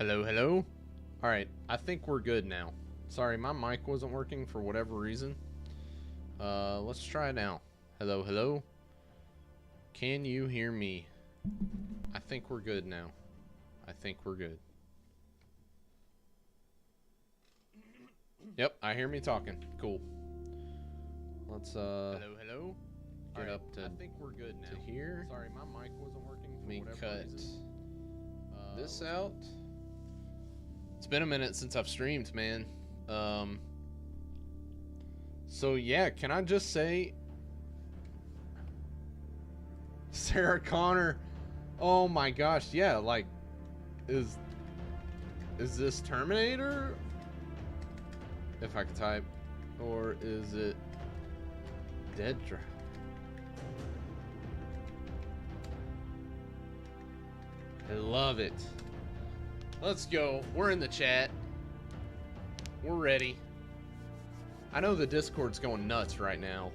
Hello, hello. All right, I think we're good now. Sorry, my mic wasn't working for whatever reason. Let's try it now. Hello, hello. Can you hear me? I think we're good now. I think we're good. Yep, I hear me talking. Cool. Let's hello, hello. Get up to. I think we're good now. To here. Sorry, my mic wasn't working for whatever reason. This out. It's been a minute since I've streamed, man. So yeah, can I just say, Sarah Connor? Oh my gosh, yeah. Like, is this Terminator? If I could type, or is it Deadrop? I love it. Let's go. We're in the chat. We're ready. I know the Discord's going nuts right now.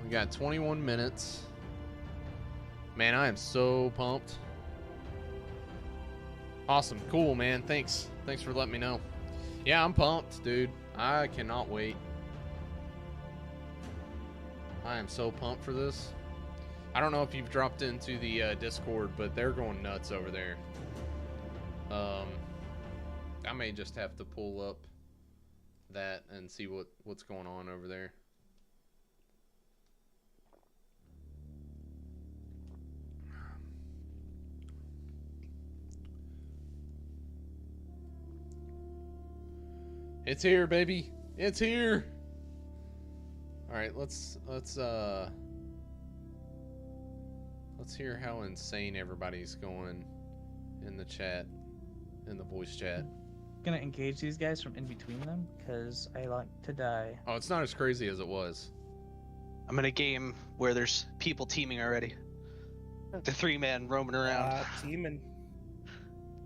We got 21 minutes. Man, I am so pumped. Awesome. Cool, man. Thanks. Thanks for letting me know. Yeah, I'm pumped, dude. I cannot wait. I am so pumped for this. I don't know if you've dropped into the Discord, but they're going nuts over there. I may just have to pull up that and see what's going on over there. It's here, baby. It's here. All right, let's hear how insane everybody's going in the chat, in the voice chat. Gonna engage these guys from in between them because I like to die. Oh, it's not as crazy as it was. I'm in a game where there's people teaming already. The 3-man roaming around. Teaming.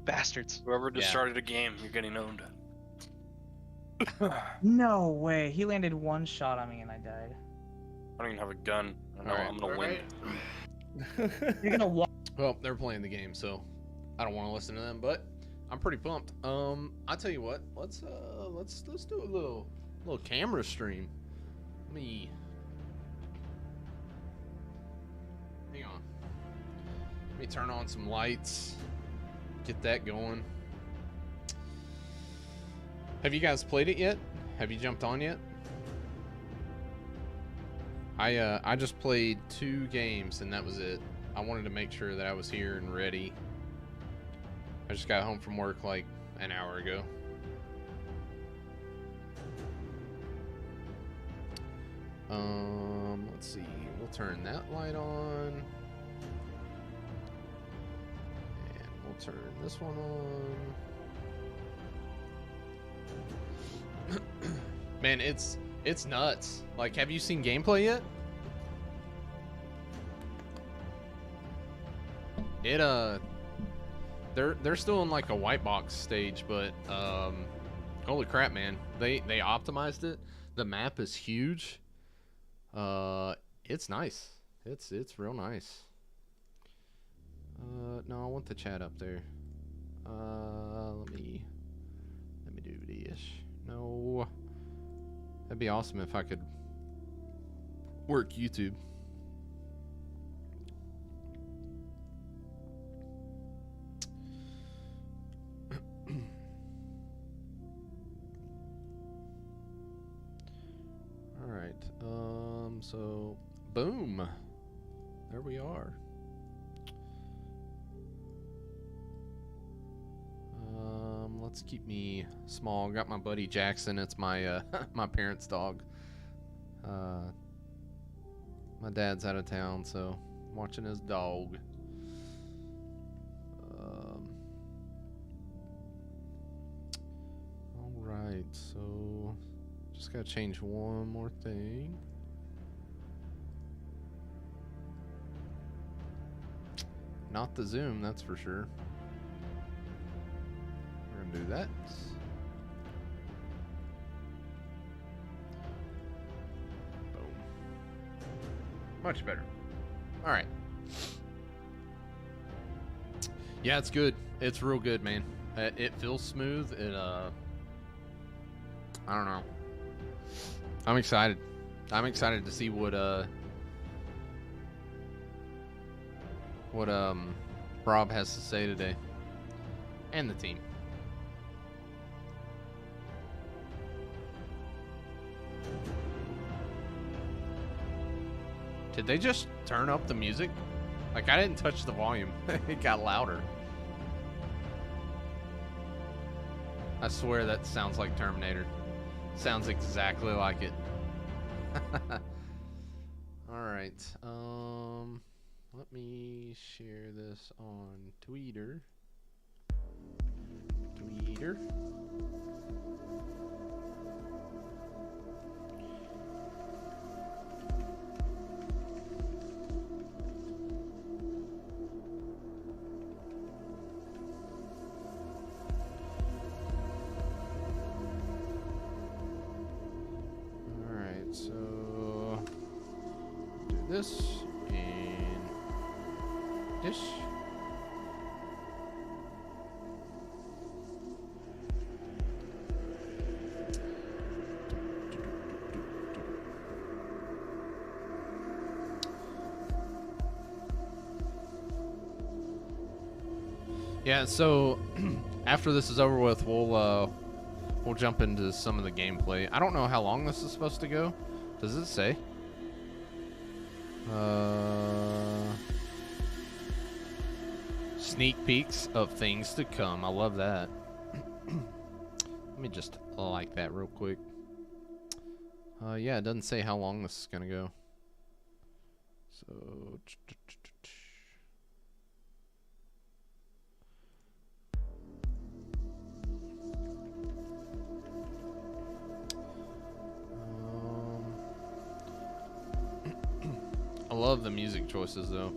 Bastards. Whoever just started a game, you're getting owned. No way. He landed one shot on me and I died. I don't even have a gun. I know I'm gonna win. You're gonna walk. Well, they're playing the game, so I don't want to listen to them, but I'm pretty pumped. I'll tell you what. Let's do a little camera stream. Let me hang on. Let me turn on some lights. Get that going. Have you guys played it yet? Have you jumped on yet? I just played 2 games and that was it. I wanted to make sure that I was here and ready. I just got home from work like an hour ago. Let's see. We'll turn that light on. And we'll turn this one on. Man, it's nuts. Like, have you seen gameplay yet? They're still in like a white box stage, but holy crap, man. They optimized it. The map is huge. It's nice. It's real nice. No, I want the chat up there. Let me do this. No. That'd be awesome if I could work YouTube. All right. So boom. There we are. Let's keep me small. Got my buddy Jackson. It's my my parents' dog. My dad's out of town, so I'm watching his dog. All right, so just gotta change one more thing. Not the zoom, that's for sure. Do that. Boom. Much better. All right. Yeah, it's good. It's real good, man. It feels smooth. I don't know. I'm excited. I'm excited to see what Rob has to say today, and the team. Did they just turn up the music? Like, I didn't touch the volume. It got louder. I swear that sounds like Terminator. Sounds exactly like it. Alright. Let me share this on Twitter. So do this and this. Yeah, so after this is over with, we'll jump into some of the gameplay. I don't know how long this is supposed to go. Does it say? Sneak peeks of things to come. I love that. Let me just like that real quick. Yeah, it doesn't say how long this is gonna go. So I love the music choices though.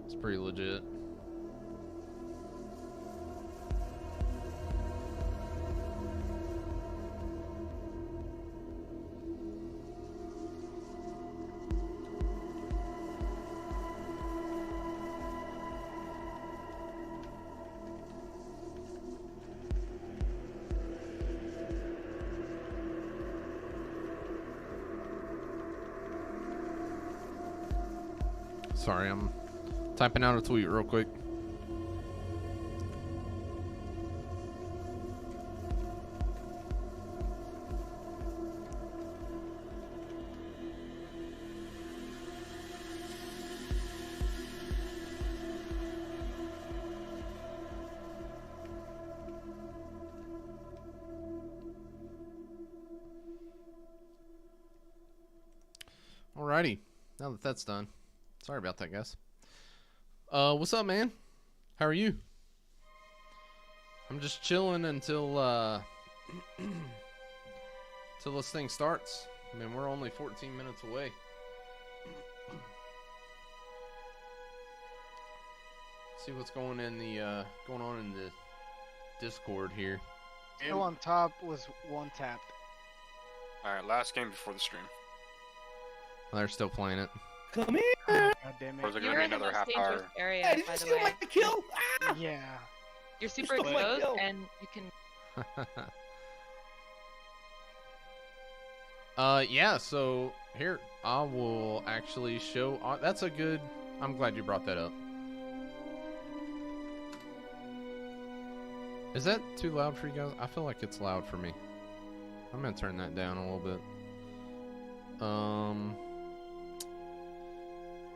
It's pretty legit. Sorry, I'm typing out a tweet real quick. Alrighty, now that that's done. Sorry about that, guys. What's up, man? How are you? I'm just chilling until till this thing starts. I mean, we're only 14 minutes away. See what's going on in the Discord here. Still on top was one tapped. Alright, last game before the stream. They're still playing it. Come here! God damn Or is it. it going to You're be in the another most half dangerous hour? area, Hey, did by you the steal way. my kill? Ah! Yeah. You're super stole my exposed, kill. and you can. Yeah, so here, I will actually show, that's a good, I'm glad you brought that up. Is that too loud for you guys? I feel like it's loud for me. I'm gonna turn that down a little bit.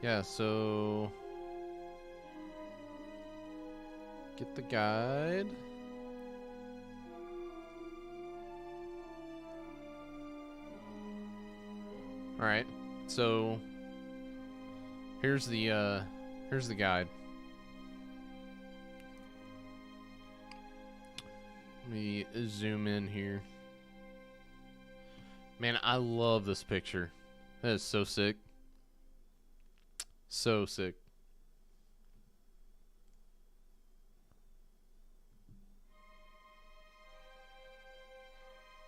Yeah, so get the guide. All right, so here's the guide. Let me zoom in here. Man, I love this picture. That is so sick. So sick.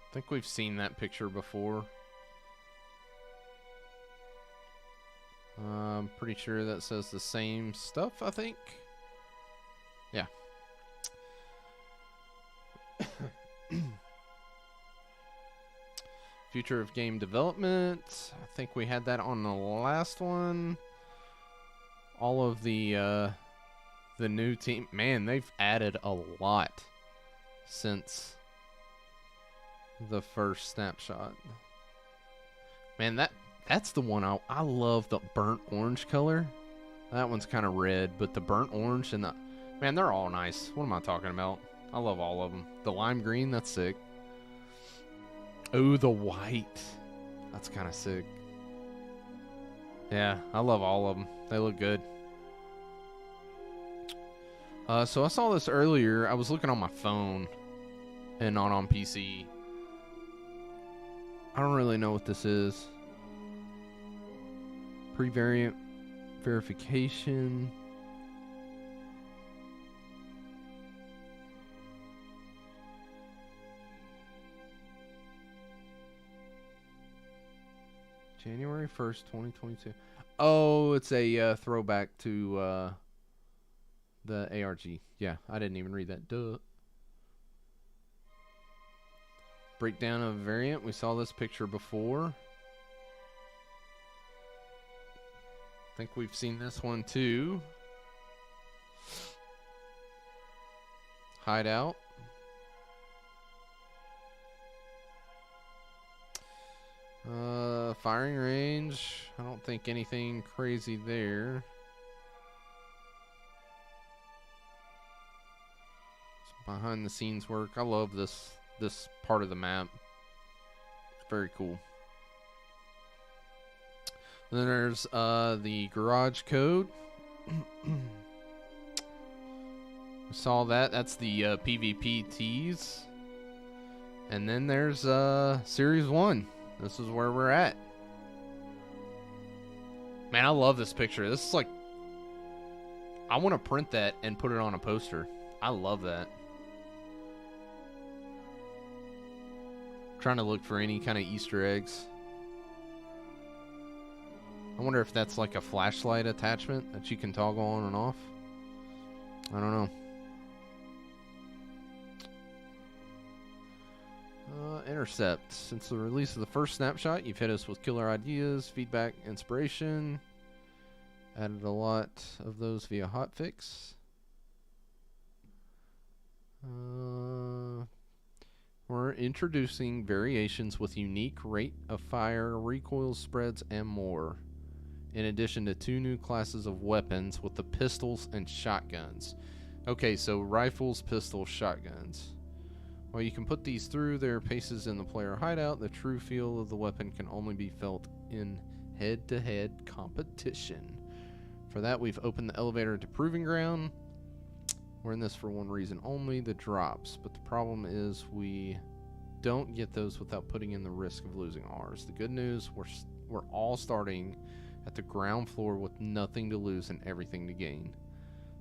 I think we've seen that picture before. I'm pretty sure that says the same stuff, I think. Yeah. Future of game development. I think we had that on the last one. All of the new team. Man, they've added a lot since the first snapshot. Man, that's the one I love, the burnt orange color. That one's kind of red, but the burnt orange and the... Man, they're all nice. What am I talking about? I love all of them. The lime green, that's sick. Oh, the white. That's kind of sick. Yeah, I love all of them. They look good. So I saw this earlier. I was looking on my phone and not on PC. I don't really know what this is. Pre-variant verification. January 1st, 2022. Oh, it's a throwback to the ARG. Yeah, I didn't even read that. Duh. Breakdown of variant. We saw this picture before. I think we've seen this one too. Hideout. Firing range. I don't think anything crazy there. Some behind the scenes work. I love this part of the map. It's very cool. Then there's the garage code. We saw that. That's the PvP tees. And then there's Series 1. This is where we're at. Man, I love this picture. This is like... I want to print that and put it on a poster. I love that. Trying to look for any kind of Easter eggs. I wonder if that's like a flashlight attachment that you can toggle on and off. I don't know. Intercept. Since the release of the first snapshot, you've hit us with killer ideas, feedback, inspiration. Added a lot of those via hotfix. We're introducing variations with unique rate of fire, recoil spreads, and more. In addition to 2 new classes of weapons with the pistols and shotguns. Okay, so rifles, pistols, shotguns. While you can put these through their paces in the player hideout, the true feel of the weapon can only be felt in head-to-head competition. For that, we've opened the elevator to Proving Ground. We're in this for one reason only, the drops. But the problem is we don't get those without putting in the risk of losing ours. The good news, we're all starting at the ground floor with nothing to lose and everything to gain.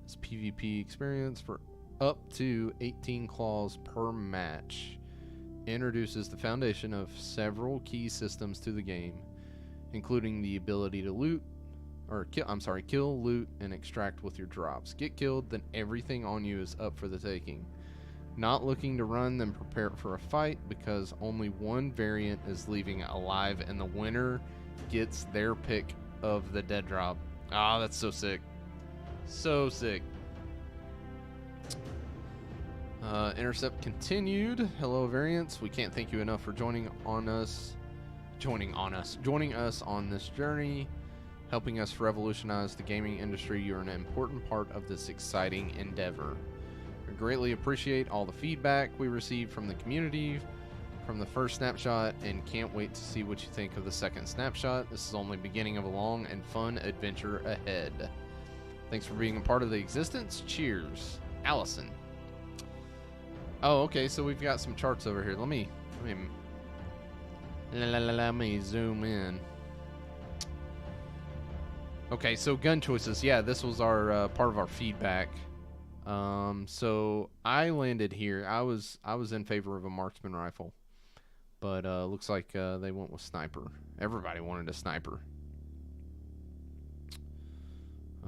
This PvP experience for up to 18 claws per match introduces the foundation of several key systems to the game, including the ability to loot, or kill, loot, and extract with your drops. Get killed, then everything on you is up for the taking. Not looking to run, then prepare for a fight, because only one variant is leaving alive, and the winner gets their pick of the Deadrop. Ah, that's so sick. So sick. Intercept continued. Hello, variants. We can't thank you enough for joining us on this journey, helping us revolutionize the gaming industry. You're an important part of this exciting endeavor. We greatly appreciate all the feedback we received from the community from the first snapshot, and can't wait to see what you think of the second snapshot. This is only the beginning of a long and fun adventure ahead. Thanks for being a part of the existence. Cheers, Allison. Oh, okay, so we've got some charts over here. Let me zoom in. Okay, so gun choices. Yeah, this was our part of our feedback. So I landed here. I was in favor of a marksman rifle, but looks like they went with sniper. Everybody wanted a sniper.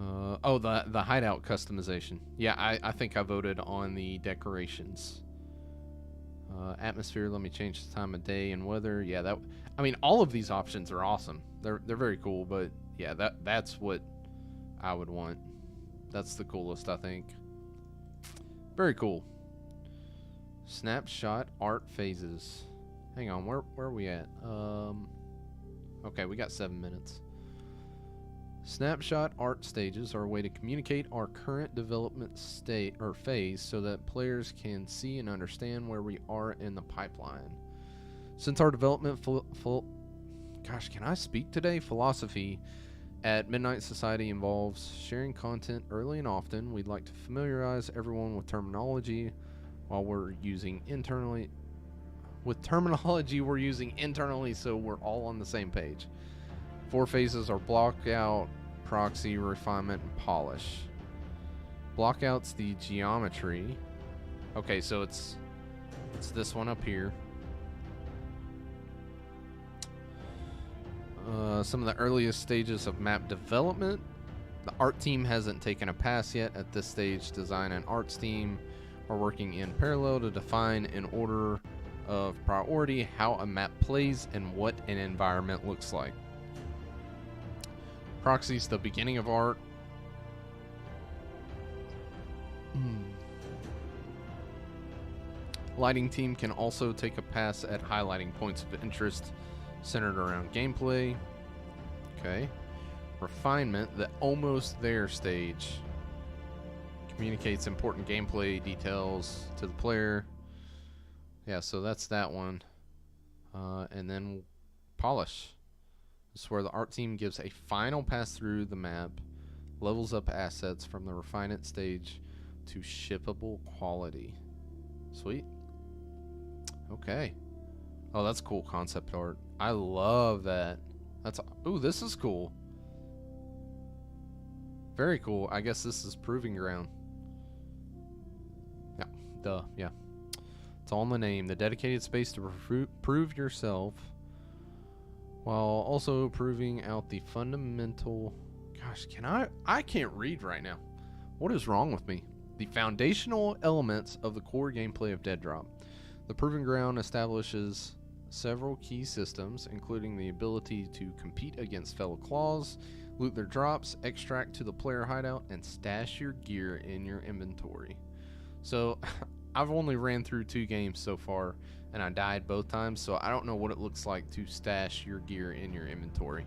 Oh, the hideout customization. Yeah, I think I voted on the decorations. Atmosphere, let me change the time of day and weather. Yeah, I mean, all of these options are awesome. They're very cool, but yeah, that's what I would want. That's the coolest, I think. Very cool. Snapshot art phases. Hang on, where are we at? Okay, we got 7 minutes. Snapshot art stages are a way to communicate our current development state or phase so that players can see and understand where we are in the pipeline. Since our development gosh, can I speak today? Philosophy at Midnight Society involves sharing content early and often. We'd like to familiarize everyone with terminology we're using internally so we're all on the same page. 4 phases are block out, proxy, refinement, and polish. Block out's the geometry. Okay, so it's this one up here. Some of the earliest stages of map development. The art team hasn't taken a pass yet at this stage. Design and arts team are working in parallel to define in order of priority how a map plays and what an environment looks like. Proxy's the beginning of art. Lighting team can also take a pass at highlighting points of interest centered around gameplay. Okay. Refinement, the almost there stage, communicates important gameplay details to the player. Yeah, so that's that one. And then polish. This is where the art team gives a final pass through the map, levels up assets from the refinement stage to shippable quality. Sweet. Okay. Oh, that's cool concept art. I love that. Ooh, this is cool. Very cool. I guess this is proving ground. Yeah, duh, yeah. It's all in the name. The dedicated space to prove yourself while also proving out the fundamental... Gosh, I can't read right now. What is wrong with me? The foundational elements of the core gameplay of Deadrop. The Proving Ground establishes several key systems, including the ability to compete against fellow claws, loot their drops, extract to the player hideout, and stash your gear in your inventory. So, I've only ran through 2 games so far, and I died both times, so I don't know what it looks like to stash your gear in your inventory.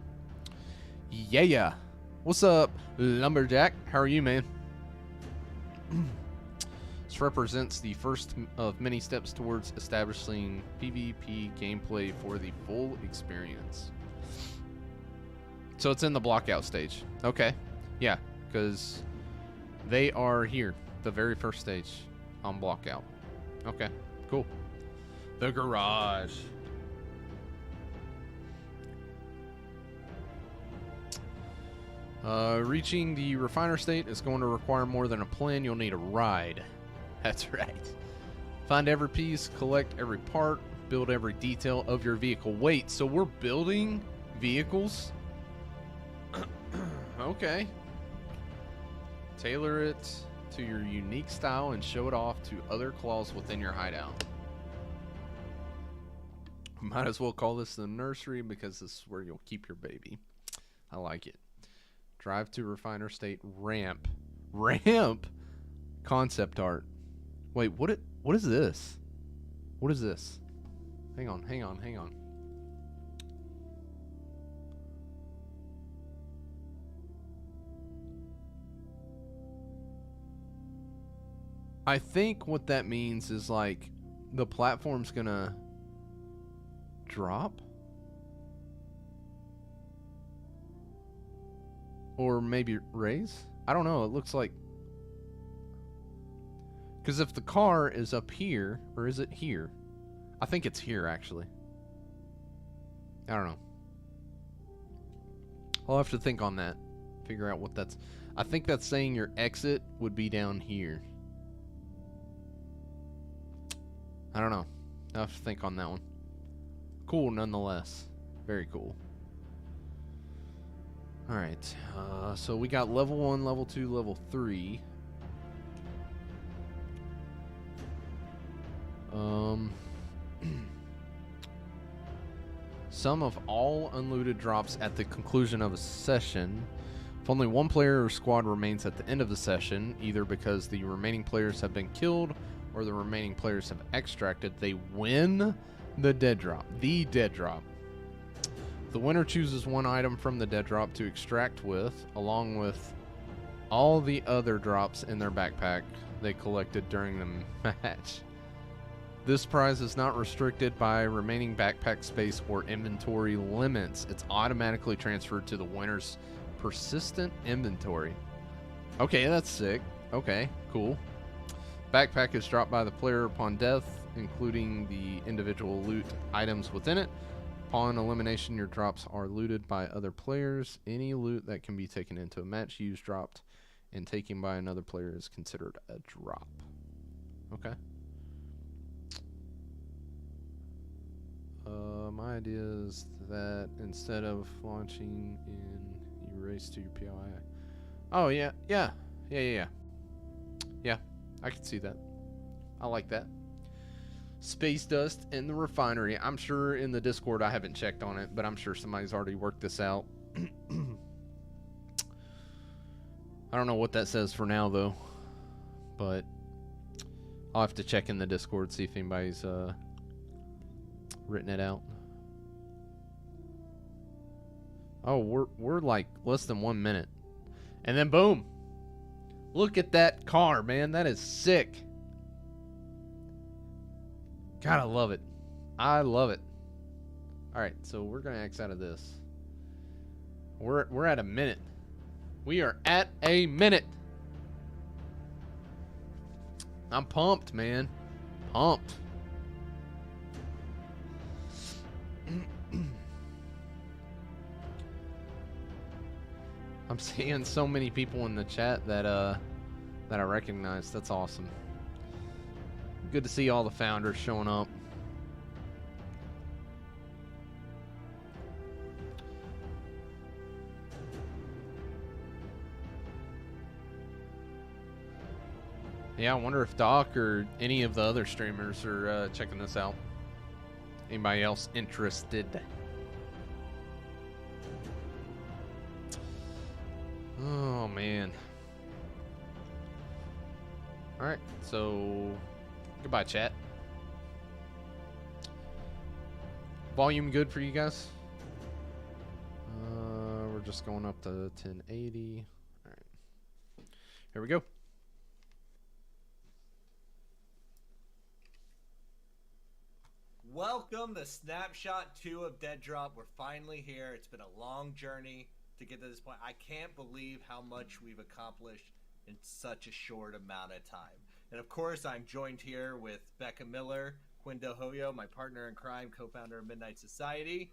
Yeah. What's up, Lumberjack? How are you, man? This represents the first of many steps towards establishing PvP gameplay for the full experience. So it's in the blockout stage. Okay. Yeah, because they are here. The very first stage on blockout. Okay, cool. The garage. Reaching the refiner state is going to require more than a plan. You'll need a ride. That's right. Find every piece, collect every part, build every detail of your vehicle. Wait, so we're building vehicles? Okay. Tailor it to your unique style and show it off to other claws within your hideout. Might as well call this the nursery because this is where you'll keep your baby. I like it. Drive to refiner state ramp. Ramp? Concept art. Wait, what is this? What is this? Hang on. I think what that means is like the platform's gonna drop? Or maybe raise? I don't know. It looks like... Because if the car is up here, or is it here? I think it's here, actually. I don't know. I'll have to think on that. Figure out what that's... I think that's saying your exit would be down here. I don't know. I'll have to think on that one. Cool, nonetheless. Very cool. All right. So we got level 1, level 2, level 3. Sum of all unlooted drops at the conclusion of a session. If only one player or squad remains at the end of the session, either because the remaining players have been killed or the remaining players have extracted, they win the dead drop. The dead drop. The winner chooses one item from the dead drop to extract with, along with all the other drops in their backpack they collected during the match. This prize is not restricted by remaining backpack space or inventory limits. It's automatically transferred to the winner's persistent inventory. Okay, that's sick. Okay, cool. Backpack is dropped by the player upon death, including the individual loot items within it. Upon elimination, your drops are looted by other players. Any loot that can be taken into a match used, dropped, and taken by another player is considered a drop. Okay. My idea is that instead of launching in, you race to your POI. Oh, yeah. Yeah, I can see that. I like that. Space dust in the refinery. I'm sure in the Discord, I haven't checked on it, but I'm sure somebody's already worked this out. I don't know what that says for now, though. But I'll have to check in the Discord, see if anybody's written it out. Oh, we're like less than 1 minute. And then boom. Look at that car, man. That is sick. God, I love it. I love it. All right, so we're going to X out of this. We're at a minute. We are at a minute. I'm pumped, man. Pumped. I'm seeing so many people in the chat that I recognize. That's awesome. Good to see all the founders showing up. Yeah, I wonder if Doc or any of the other streamers are checking this out. Anybody else interested? Oh, man. Alright, so goodbye, chat. Volume good for you guys? We're just going up to 1080. Alright. Here we go. Welcome to Snapshot 2 of Deadrop. We're finally here. It's been a long journey to get to this point. I can't believe how much we've accomplished in such a short amount of time. And of course, I'm joined here with Becca Miller, Quindo Hoyo, my partner in crime, co-founder of Midnight Society.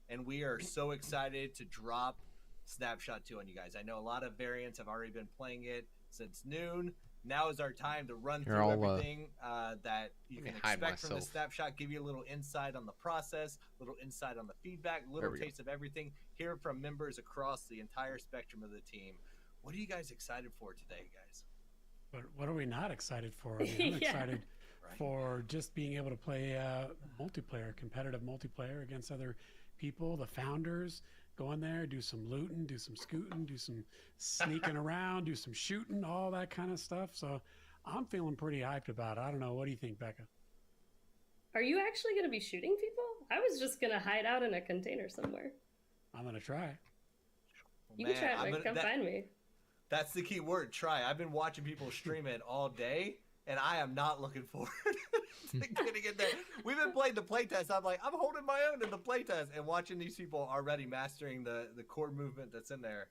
And we are so excited to drop Snapshot 2 on you guys. I know a lot of variants have already been playing it since noon. Now is our time to run through everything that you can expect from the Snapshot, give you a little insight on the process, a little insight on the feedback, a little taste of everything, hear from members across the entire spectrum of the team. What are you guys excited for today, guys? But what are we not excited for? I mean, I'm excited for just being able to play multiplayer, competitive multiplayer against other people, the founders. Go in there, do some looting, do some scooting, do some sneaking around, do some shooting, all that kind of stuff. So I'm feeling pretty hyped about it. I don't know. What do you think, Becca? Are you actually going to be shooting people? I was just going to hide out in a container somewhere. I'm going to try. You can try it. Come find me. That's the key word, try. I've been watching people stream it all day, and I am not looking forward to getting in there. We've been playing the playtest. I'm like, I'm holding my own in the playtest, and watching these people already mastering the core movement that's in there.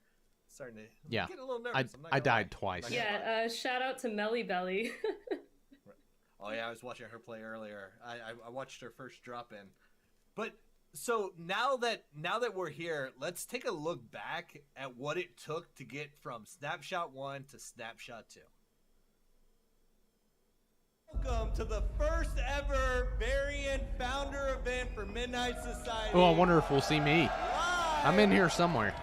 Starting to get a little nervous. I died twice. Yeah, shout out to Melly Belly. Oh yeah, I was watching her play earlier. I watched her first drop in. But so now that we're here, let's take a look back at what it took to get from Snapshot 1 to Snapshot 2. Welcome to the first ever variant founder event for Midnight Society. Oh, I wonder if we'll see me. I'm in here somewhere.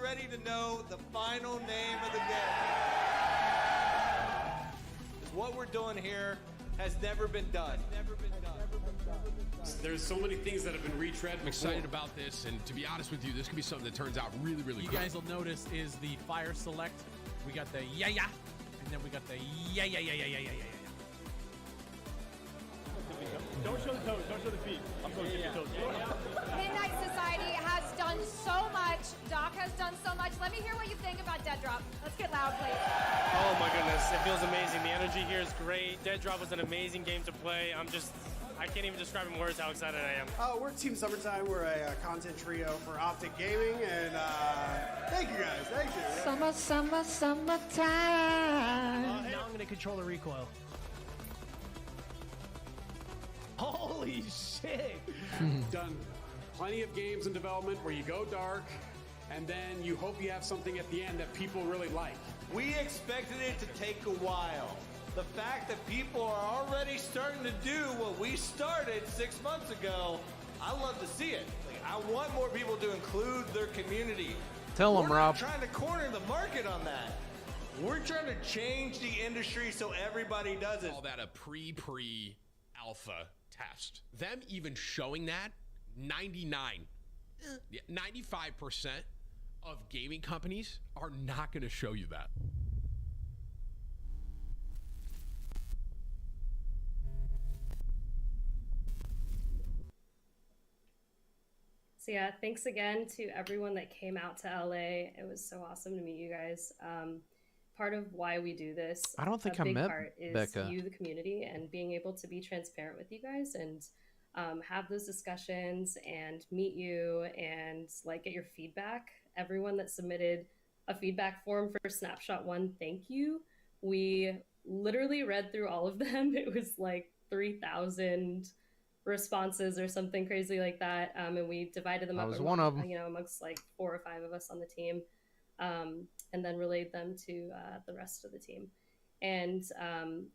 ready to know the final name of the game? What we're doing here has never been done. There's so many things that have been retread. I'm excited about this, and to be honest with you, this could be something that turns out really, really You cool. guys will notice is the fire select. We got the yeah, and then we got the yeah. Don't show the toes, don't show the feet. I'm going to the toes. Midnight Society has done so much. Doc has done so much. Let me hear what you think about Deadrop. Let's get loud, please. Oh my goodness, it feels amazing. The energy here is great. Deadrop was an amazing game to play. I can't even describe in words how excited I am. We're Team Summertime. We're a content trio for Optic Gaming, and thank you guys. Thank you. Summertime. Now I'm going to control the recoil. Holy shit! Done plenty of games in development where you go dark, and then you hope you have something at the end that people really like. We expected it to take a while. The fact that people are already starting to do what we started 6 months ago, I love to see it. I want more people to include their community. Tell them, Rob. We're not trying to corner the market on that. We're trying to change the industry so everybody does it. Call that a pre-alpha test. Them even showing that, 95% of gaming companies are not going to show you that. So yeah, thanks again to everyone that came out to LA. It was so awesome to meet you guys. Part of why we do this, I don't think a I big met part is Becca. you, the community, and being able to be transparent with you guys and have those discussions and meet you and like get your feedback. Everyone that submitted a feedback form for Snapshot 1, thank you. We literally read through all of them. It was like 3,000 responses or something crazy like that, and we divided them I up was one of them. amongst like 4 or 5 of us on the team, and then relayed them to the rest of the team. And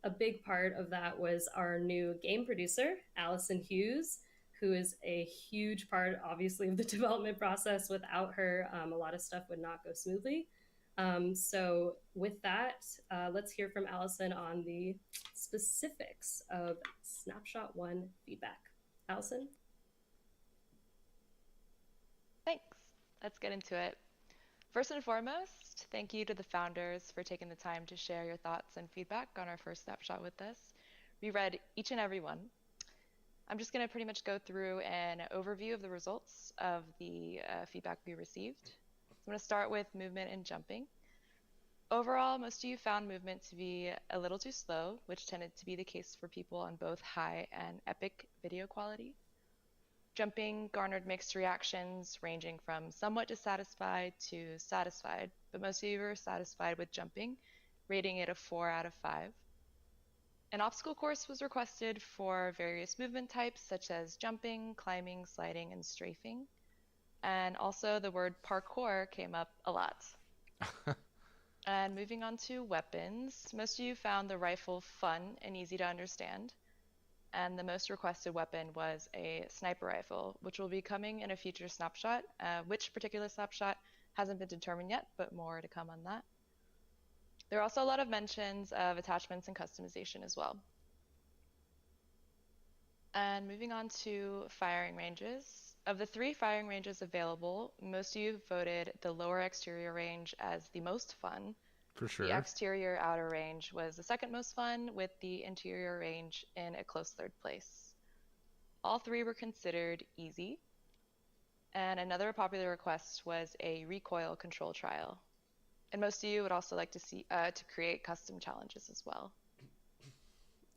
a big part of that was our new game producer, Allison Hughes, who is a huge part, obviously, of the development process. Without her, a lot of stuff would not go smoothly. So with that, let's hear from Allison on the specifics of Snapshot 1 feedback. Allison? Thanks. Let's get into it. First and foremost, thank you to the founders for taking the time to share your thoughts and feedback on our first snapshot with us. We read each and every one. I'm just going to pretty much go through an overview of the results of the feedback we received. I'm going to start with movement and jumping. Overall, most of you found movement to be a little too slow, which tended to be the case for people on both high and epic video quality. Jumping garnered mixed reactions, ranging from somewhat dissatisfied to satisfied, but most of you were satisfied with jumping, rating it a 4 out of 5. An obstacle course was requested for various movement types, such as jumping, climbing, sliding, and strafing. And also the word parkour came up a lot. And moving on to weapons, most of you found the rifle fun and easy to understand. And the most requested weapon was a sniper rifle, which will be coming in a future snapshot. Which particular snapshot hasn't been determined yet, but more to come on that. There are also a lot of mentions of attachments and customization as well. And moving on to firing ranges. Of the 3 firing ranges available, most of you voted the lower exterior range as the most fun. For sure. The exterior outer range was the second most fun, with the interior range in a close 3rd place. All 3 were considered easy. And another popular request was a recoil control trial. And most of you would also like to see to create custom challenges as well.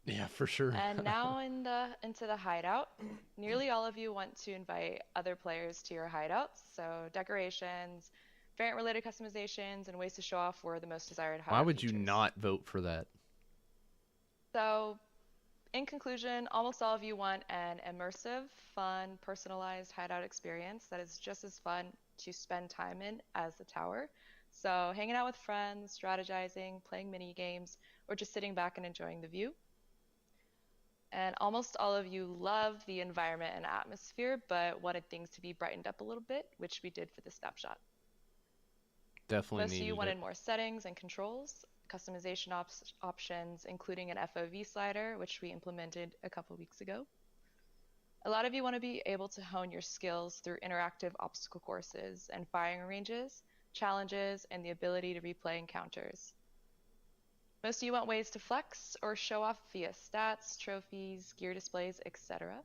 Yeah, for sure. And now into the hideout. Nearly all of you want to invite other players to your hideouts. So decorations, variant-related customizations, and ways to show off were the most desired hideout Why would you features. not vote for that? So, in conclusion, almost all of you want an immersive, fun, personalized hideout experience that is just as fun to spend time in as the tower. So, hanging out with friends, strategizing, playing mini games, or just sitting back and enjoying the view. And almost all of you love the environment and atmosphere, but wanted things to be brightened up a little bit, which we did for the snapshot. Definitely Most of you needed wanted it. more settings and controls, customization options, including an FOV slider, which we implemented a couple weeks ago. A lot of you want to be able to hone your skills through interactive obstacle courses and firing ranges, challenges, and the ability to replay encounters. Most of you want ways to flex or show off via stats, trophies, gear displays, etc.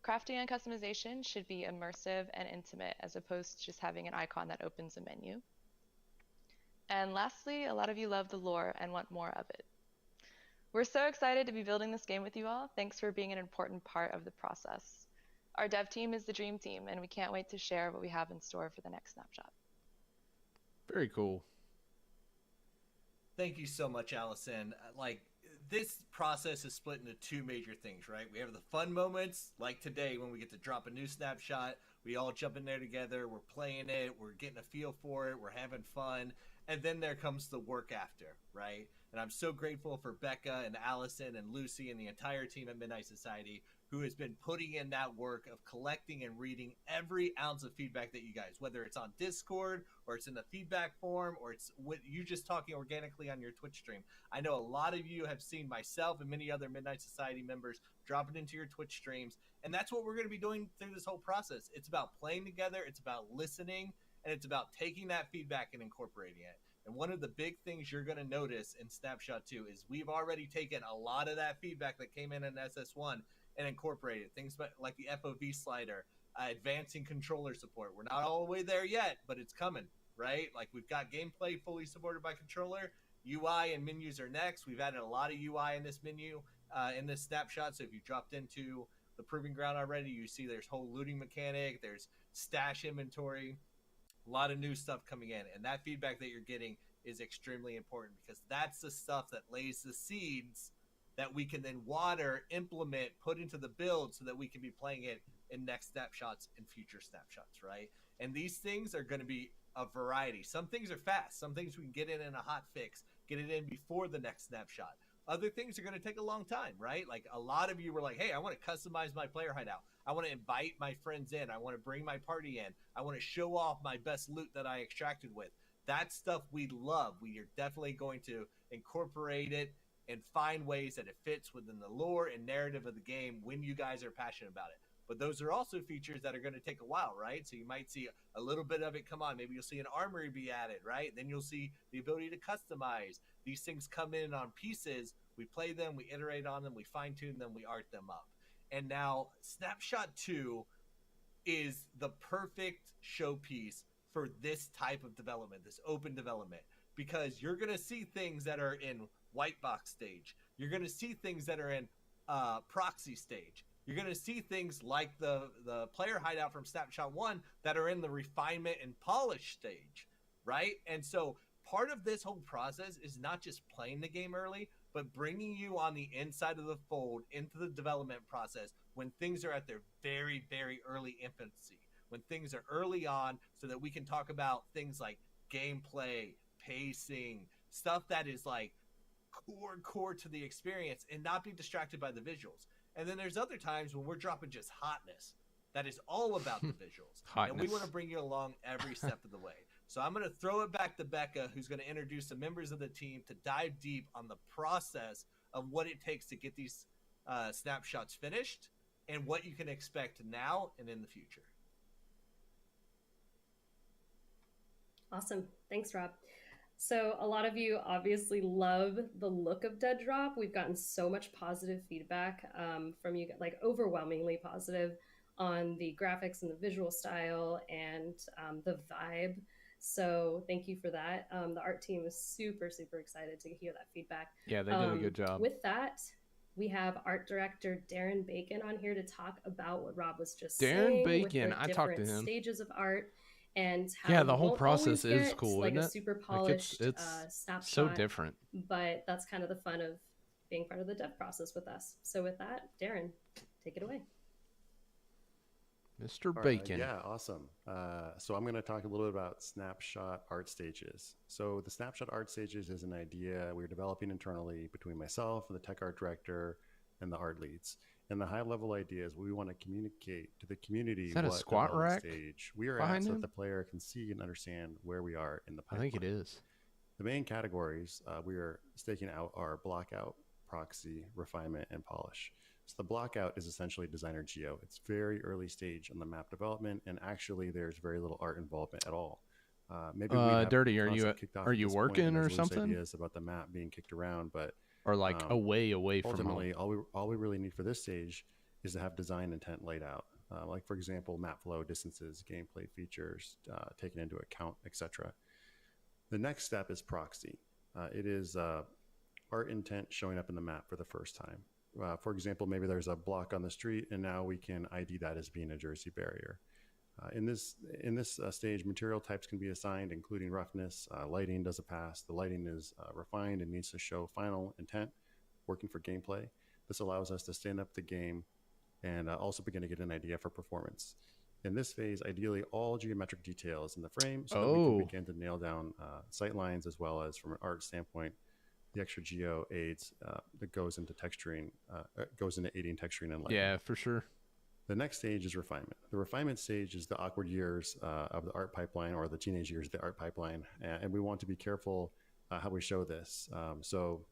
Crafting and customization should be immersive and intimate as opposed to just having an icon that opens a menu. And lastly, a lot of you love the lore and want more of it. We're so excited to be building this game with you all. Thanks for being an important part of the process. Our dev team is the dream team, and we can't wait to share what we have in store for the next snapshot. Very cool. Thank you so much, Allison. Like, this process is split into two major things, right? We have the fun moments, like today when we get to drop a new snapshot. We all jump in there together. We're playing it. We're getting a feel for it. We're having fun. And then there comes the work after, right? And I'm so grateful for Becca and Allison and Lucy and the entire team at Midnight Society who has been putting in that work of collecting and reading every ounce of feedback that you guys, whether it's on Discord or it's in the feedback form or it's with you just talking organically on your Twitch stream. I know a lot of you have seen myself and many other Midnight Society members drop it into your Twitch streams. And that's what we're going to be doing through this whole process. It's about playing together. It's about listening. And it's about taking that feedback and incorporating it. And one of the big things you're going to notice in Snapshot 2 is we've already taken a lot of that feedback that came in SS1 and incorporated. Things like the FOV slider, advancing controller support. We're not all the way there yet, but it's coming, right? Like we've got gameplay fully supported by controller. UI and menus are next. We've added a lot of UI in this menu, in this snapshot. So if you dropped into the Proving Ground already, you see there's whole looting mechanic, there's stash inventory, a lot of new stuff coming in. And that feedback that you're getting is extremely important because that's the stuff that lays the seeds that we can then water, implement, put into the build so that we can be playing it in next snapshots and future snapshots, right? And these things are going to be a variety. Some things are fast. Some things we can get in a hot fix, get it in before the next snapshot. Other things are going to take a long time, right? Like a lot of you were like, hey, I want to customize my player hideout. I want to invite my friends in. I want to bring my party in. I want to show off my best loot that I extracted with. That stuff we love. We are definitely going to incorporate it and find ways that it fits within the lore and narrative of the game when you guys are passionate about it. But those are also features that are going to take a while, right? So you might see a little bit of it come on. Maybe you'll see an armory be added, right? Then you'll see the ability to customize. These things come in on pieces. We play them, we iterate on them, we fine-tune them, we art them up. And now Snapshot 2 is the perfect showpiece for this type of development, this open development, because you're going to see things that are in white box stage. You're going to see things that are in proxy stage. You're going to see things like the player hideout from Snapshot 1 that are in the refinement and polish stage, right? And so part of this whole process is not just playing the game early, but bringing you on the inside of the fold into the development process when things are at their very, very early infancy, when things are early on so that we can talk about things like gameplay, pacing, stuff that is like core to the experience and not be distracted by the visuals. And then there's other times when we're dropping just hotness that is all about the visuals. And we want to bring you along every step of the way. So I'm going to throw it back to Becca, who's going to introduce the members of the team to dive deep on the process of what it takes to get these snapshots finished and what you can expect now and in the future. Awesome. Thanks, Rob. So a lot of you obviously love the look of Deadrop. We've gotten so much positive feedback from you, like overwhelmingly positive on the graphics and the visual style and the vibe. So thank you for that. The art team is super, super excited to hear that feedback. Yeah, they did a good job. With that, we have art director Darren Bacon on here to talk about what Rob was just saying. Darren Bacon, with the I talked to him. Stages of art. And how yeah, the whole process is cool, like isn't a it? super polished like it's snapshot. So different. But that's kind of the fun of being part of the dev process with us. So with that, Darren, take it away. Mr. Bacon. Yeah, awesome. So I'm going to talk a little bit about Snapshot art stages. So the Snapshot art stages is an idea we're developing internally between myself and the tech art director and the art leads. And the high level idea is we want to communicate to the community Is that a what squat development rack stage we are at, behind so that him? the player can see and understand where we are in the I pipeline. think it is. The main categories we are staking out are blockout, proxy, refinement, and polish. So the blockout is essentially designer geo. It's very early stage on the map development, and actually there's very little art involvement at all. Maybe we have Dirty, the are you concept kicked off are at you this point, and working or there's loose something? ideas about the map being kicked around, but Or like away from ultimately home? all we really need for this stage is to have design intent laid out. Like for example, map flow, distances, gameplay features taken into account, etc. The next step is proxy. It is art intent showing up in the map for the first time. For example, maybe there's a block on the street, and now we can ID that as being a Jersey barrier. In this stage, material types can be assigned, including roughness. Lighting does a pass. The lighting is refined and needs to show final intent, working for gameplay. This allows us to stand up the game and also begin to get an idea for performance. In this phase, ideally, all geometric details in the frame so that we can begin to nail down sight lines, as well as from an art standpoint, the extra geo aids that goes into texturing, goes into aiding texturing and lighting. Yeah, for sure. The next stage is refinement. The refinement stage is the awkward years of the art pipeline, or the teenage years of the art pipeline. And we want to be careful how we show this. So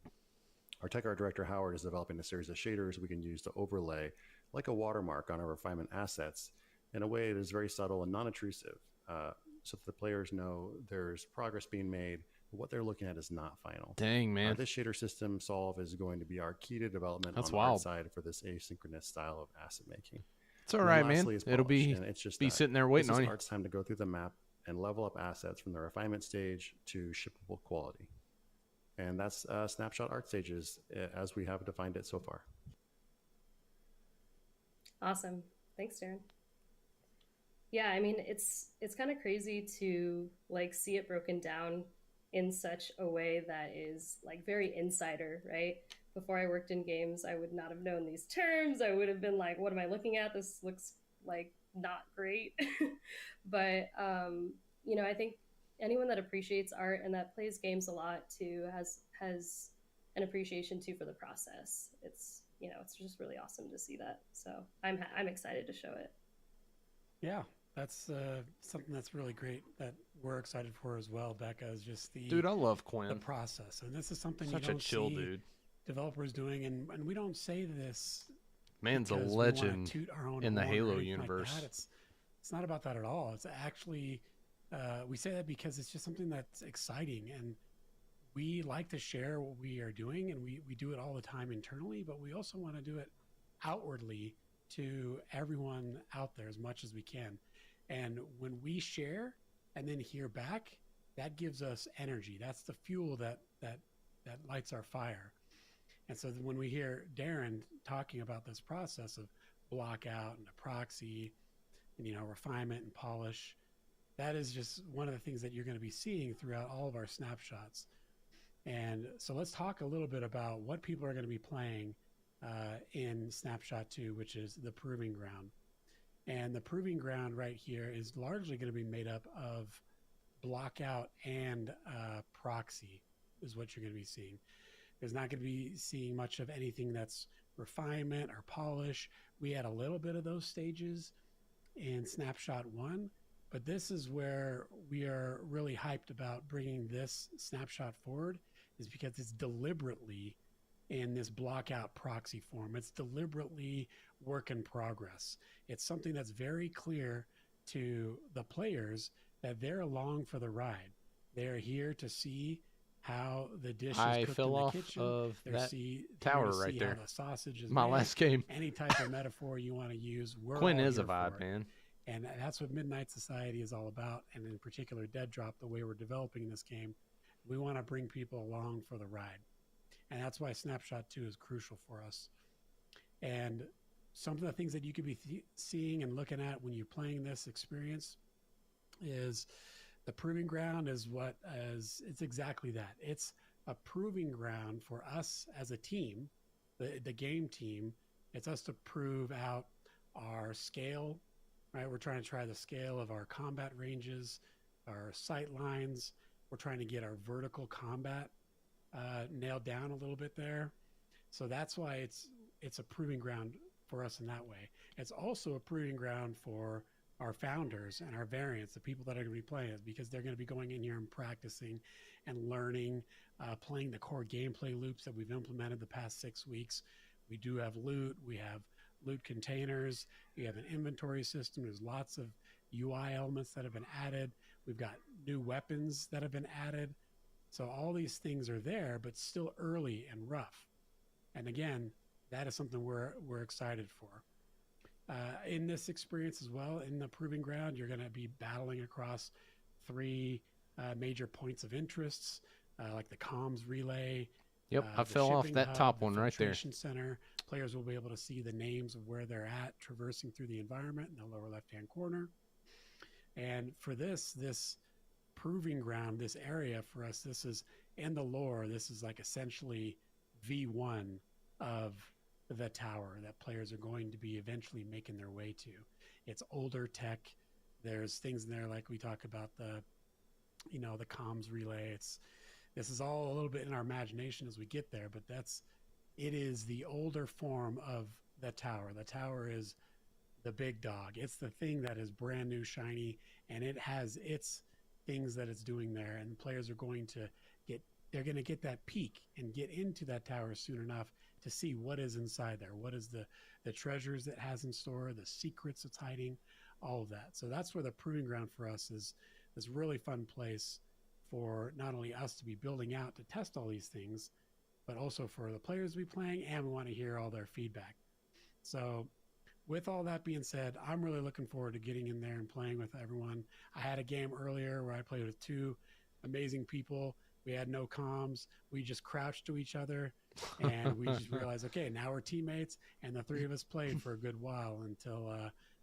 our tech art director, Howard, is developing a series of shaders we can use to overlay like a watermark on our refinement assets in a way that is very subtle and non-intrusive, so that the players know there's progress being made, but what they're looking at is not final. Dang, man. This shader system solve is going to be our key to development That's on the wild. art side for this asynchronous style of asset making. It's all right, man. Lastly is It'll polish, be and it's just be that. sitting there waiting This on is you. art's time to go through the map and level up assets from the refinement stage to shippable quality. And that's Snapshot art stages as we have defined it so far. Awesome. Thanks, Darren. Yeah, I mean, it's kind of crazy to like see it broken down in such a way that is like very insider, right? Before I worked in games, I would not have known these terms. I would have been like, what am I looking at? This looks like not great. But, you know, I think anyone that appreciates art and that plays games a lot too has an appreciation too for the process. It's, you know, it's just really awesome to see that. So I'm excited to show it. Yeah, that's something that's really great that we're excited for as well, Becca, is just the Dude, I love Quinn. the process. And this is something Such you a don't chill see dude. developers doing, and we don't say this Man's a because we wanna legend toot our own in the horn or Halo anything like universe. that. It's not about that at all. It's actually we say that because it's just something that's exciting, and we like to share what we are doing, and we do it all the time internally, but we also want to do it outwardly to everyone out there as much as we can. And when we share and then hear back, that gives us energy. That's the fuel that lights our fire. And so when we hear Darren talking about this process of block out and a proxy and, you know, refinement and polish, that is just one of the things that you're going to be seeing throughout all of our snapshots. And so let's talk a little bit about what people are going to be playing in Snapshot 2, which is the Proving Ground. And the Proving Ground right here is largely going to be made up of blockout and proxy is what you're going to be seeing. There's not going to be seeing much of anything that's refinement or polish. We had a little bit of those stages in Snapshot 1, but this is where we are really hyped about bringing this snapshot forward, is because it's deliberately in this blockout proxy form. It's deliberately work in progress. It's something that's very clear to the players that they're along for the ride. They're here to see how the dish is cooked in the kitchen. of They're that here tower to right see there. how the sausage is My made. last game. Any type of metaphor you want to use, we're Quinn all is a here vibe, for it. man. And that's what Midnight Society is all about, and in particular Deadrop, the way we're developing this game. We want to bring people along for the ride. And that's why Snapshot 2 is crucial for us. And some of the things that you could be seeing and looking at when you're playing this experience is the Proving Ground is it's exactly that. It's a proving ground for us as a team, the game team. It's us to prove out our scale, right? We're trying to try the scale of our combat ranges, our sight lines. We're trying to get our vertical combat nailed down a little bit there. So that's why it's a proving ground for us in that way. It's also a proving ground for our founders and our variants, the people that are going to be playing it, because they're going to be going in here and practicing and learning, playing the core gameplay loops that we've implemented the past 6 weeks. We do have loot. We have loot containers. We have an inventory system. There's lots of UI elements that have been added. We've got new weapons that have been added. So all these things are there, but still early and rough. And again, that is something we're excited for. In this experience as well, in the Proving Ground, you're going to be battling across 3 major points of interests, like the comms relay. Yep, I fell off that top one right there. Center. Players will be able to see the names of where they're at, traversing through the environment in the lower left-hand corner. And for this Proving Ground, this area for us, this is in the lore. This is like essentially V1 of the tower that players are going to be eventually making their way to. It's older tech. There's things in there like we talk about the comms relay. This is all a little bit in our imagination as we get there, but it is the older form of the tower. The tower is the big dog. It's the thing that is brand new, shiny, and it has its things that it's doing there. And players are going to get that peek and get into that tower soon enough to see what is inside there. What is the treasures it has in store, the secrets it's hiding, all of that. So that's where the Proving Ground for us is this really fun place for not only us to be building out to test all these things, but also for the players to be playing, and we want to hear all their feedback. So with all that being said, I'm really looking forward to getting in there and playing with everyone. I had a game earlier where I played with 2 amazing people. We had no comms. We just crouched to each other, and we just realized, okay, now we're teammates, and the 3 of us played for a good while until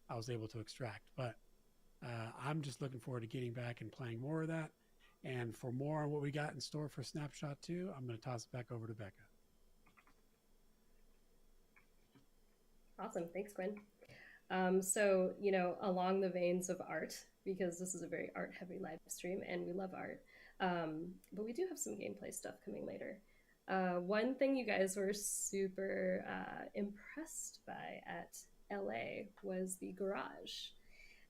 I was able to extract. But I'm just looking forward to getting back and playing more of that. And for more on what we got in store for Snapshot 2, I'm going to toss it back over to Becca. Awesome. Thanks, Quinn. So, along the veins of art, because this is a very art-heavy live stream, and we love art, but we do have some gameplay stuff coming later. One thing you guys were super impressed by at LA was the garage.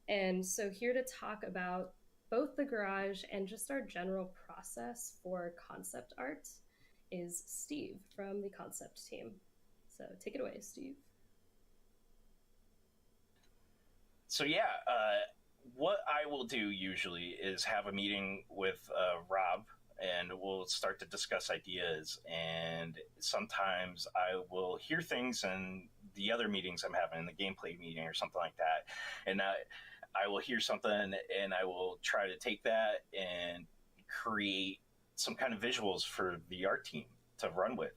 And so here to talk about both the garage and just our general process for concept art is Steve from the concept team. So take it away, Steve. So what I will do usually is have a meeting with Rob, and we'll start to discuss ideas. And sometimes I will hear things in the other meetings I'm having, in the gameplay meeting or something like that, and I will hear something and I will try to take that and create some kind of visuals for the art team to run with,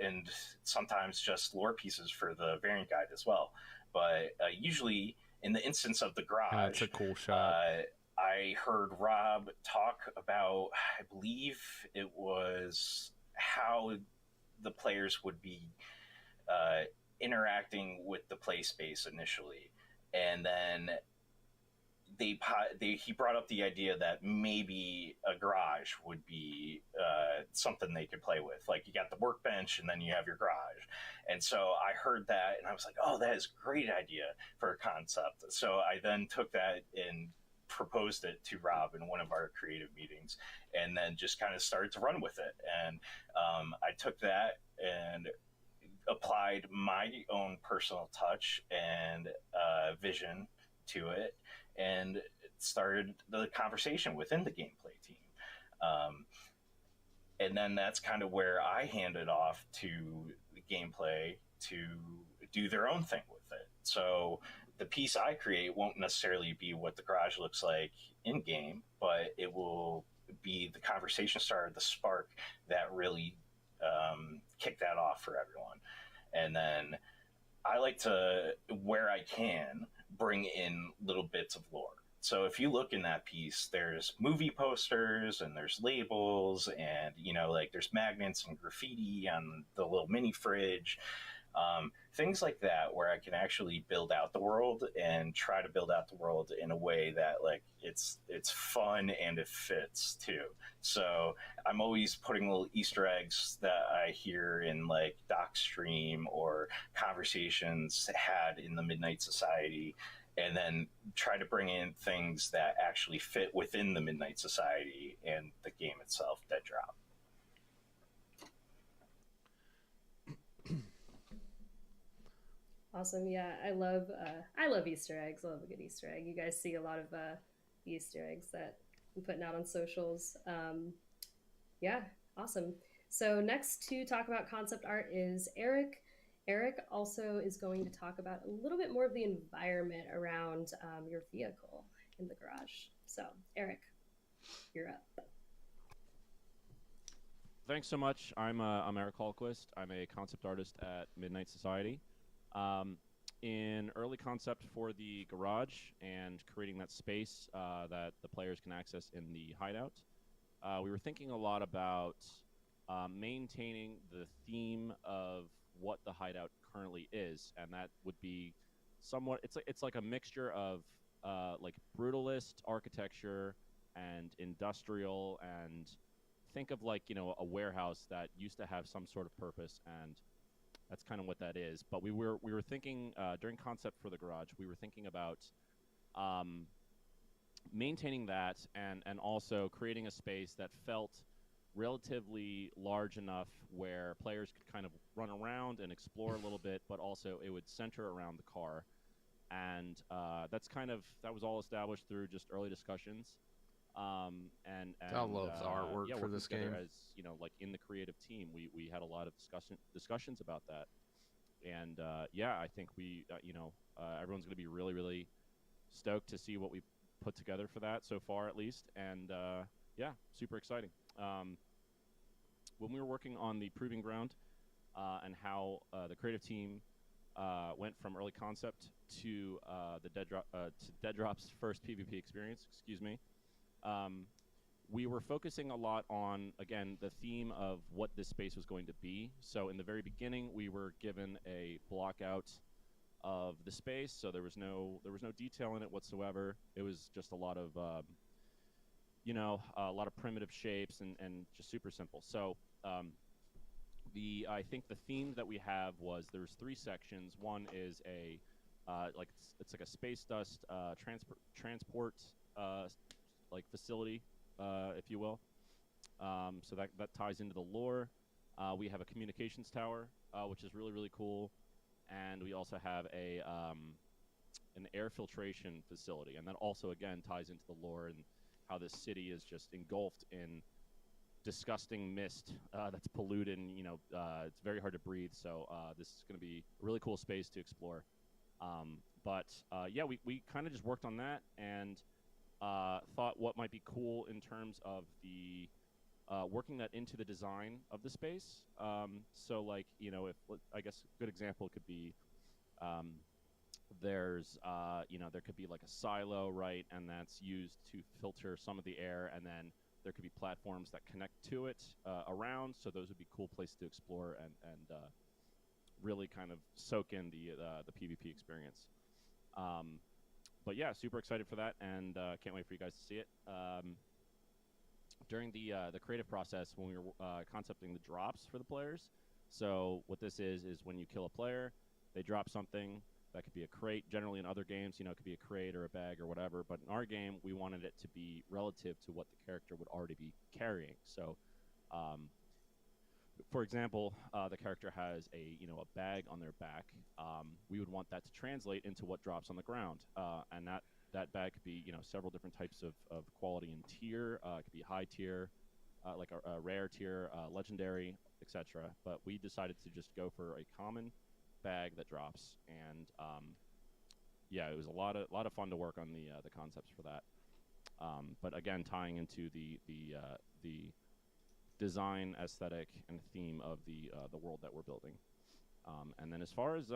and sometimes just lore pieces for the variant guide as well. But usually in the instance of the garage, that's a cool shot. I heard Rob talk about, I believe it was how the players would be interacting with the play space initially. And then he brought up the idea that maybe a garage would be something they could play with. Like, you got the workbench and then you have your garage. And so I heard that and I was like, oh, that is a great idea for a concept. So I then took that and proposed it to Rob in one of our creative meetings, and then just kind of started to run with it. And I took that and applied my own personal touch and vision to it, and started the conversation within the gameplay team. And then that's kind of where I handed off to the gameplay to do their own thing with it. So the piece I create won't necessarily be what the garage looks like in game, but it will be the conversation starter, the spark that really kick that off for everyone. And then I like to, where I can, bring in little bits of lore. So if you look in that piece, there's movie posters and there's labels and, there's magnets and graffiti on the little mini fridge. Things like that, where I can actually build out the world and try to build out the world in a way that like it's fun and it fits too. So I'm always putting little Easter eggs that I hear in like Doc stream or conversations had in the Midnight Society, and then try to bring in things that actually fit within the Midnight Society and the game itself, Deadrop. Awesome. Yeah, I love Easter eggs. I love a good Easter egg. You guys see a lot of Easter eggs that I'm putting out on socials. Yeah, awesome. So next to talk about concept art is Eric. Eric also is going to talk about a little bit more of the environment around your vehicle in the garage. So Eric, you're up. Thanks so much. I'm Eric Hallquist. I'm a concept artist at Midnight Society. In early concept for the garage and creating that space that the players can access in the hideout, we were thinking a lot about maintaining the theme of what the hideout currently is, and that would be somewhat. It's like a mixture of like brutalist architecture and industrial, and think of like a warehouse that used to have some sort of purpose, and that's kind of what that is. But we were thinking during concept for the garage, we were thinking about maintaining that and also creating a space that felt relatively large enough where players could kind of run around and explore a little bit, but also it would center around the car. And that was all established through just early discussions. And Dal loves artwork for this game. As like in the creative team, we had a lot of discussions about that, and I think we everyone's going to be really, really stoked to see what we put together for that so far, at least, and super exciting. When we were working on the proving ground and how the creative team went from early concept to Deadrop's first PvP experience, we were focusing a lot on, again, the theme of what this space was going to be. So in the very beginning, we were given a block out of the space, so there was no detail in it whatsoever. It was just a lot of primitive shapes and just super simple. So I think the theme that we have was there's 3 sections. One is it's like a space dust transport like facility, if you will. So that ties into the lore. We have a communications tower, which is really, really cool, and we also have an air filtration facility, and that also again ties into the lore and how this city is just engulfed in disgusting mist that's polluted, and it's very hard to breathe. So this is going to be a really cool space to explore. We kind of just worked on that and thought what might be cool in terms of the working that into the design of the space. So like, if I guess a good example could be there could be like a silo, right, and that's used to filter some of the air, and then there could be platforms that connect to it around. So those would be cool places to explore and really kind of soak in the PvP experience. But yeah, super excited for that, and can't wait for you guys to see it. During the creative process, when we were concepting the drops for the players, so what this is when you kill a player, they drop something. That could be a crate. Generally in other games, it could be a crate or a bag or whatever. But in our game, we wanted it to be relative to what the character would already be carrying. So, for example, the character has a bag on their back. We would want that to translate into what drops on the ground, and that bag could be several different types of quality and tier. It could be high tier, like a rare tier, legendary, etc. But we decided to just go for a common bag that drops, and it was a lot of fun to work on the concepts for that. But again, tying into the design aesthetic and theme of the world that we're building. And then as far as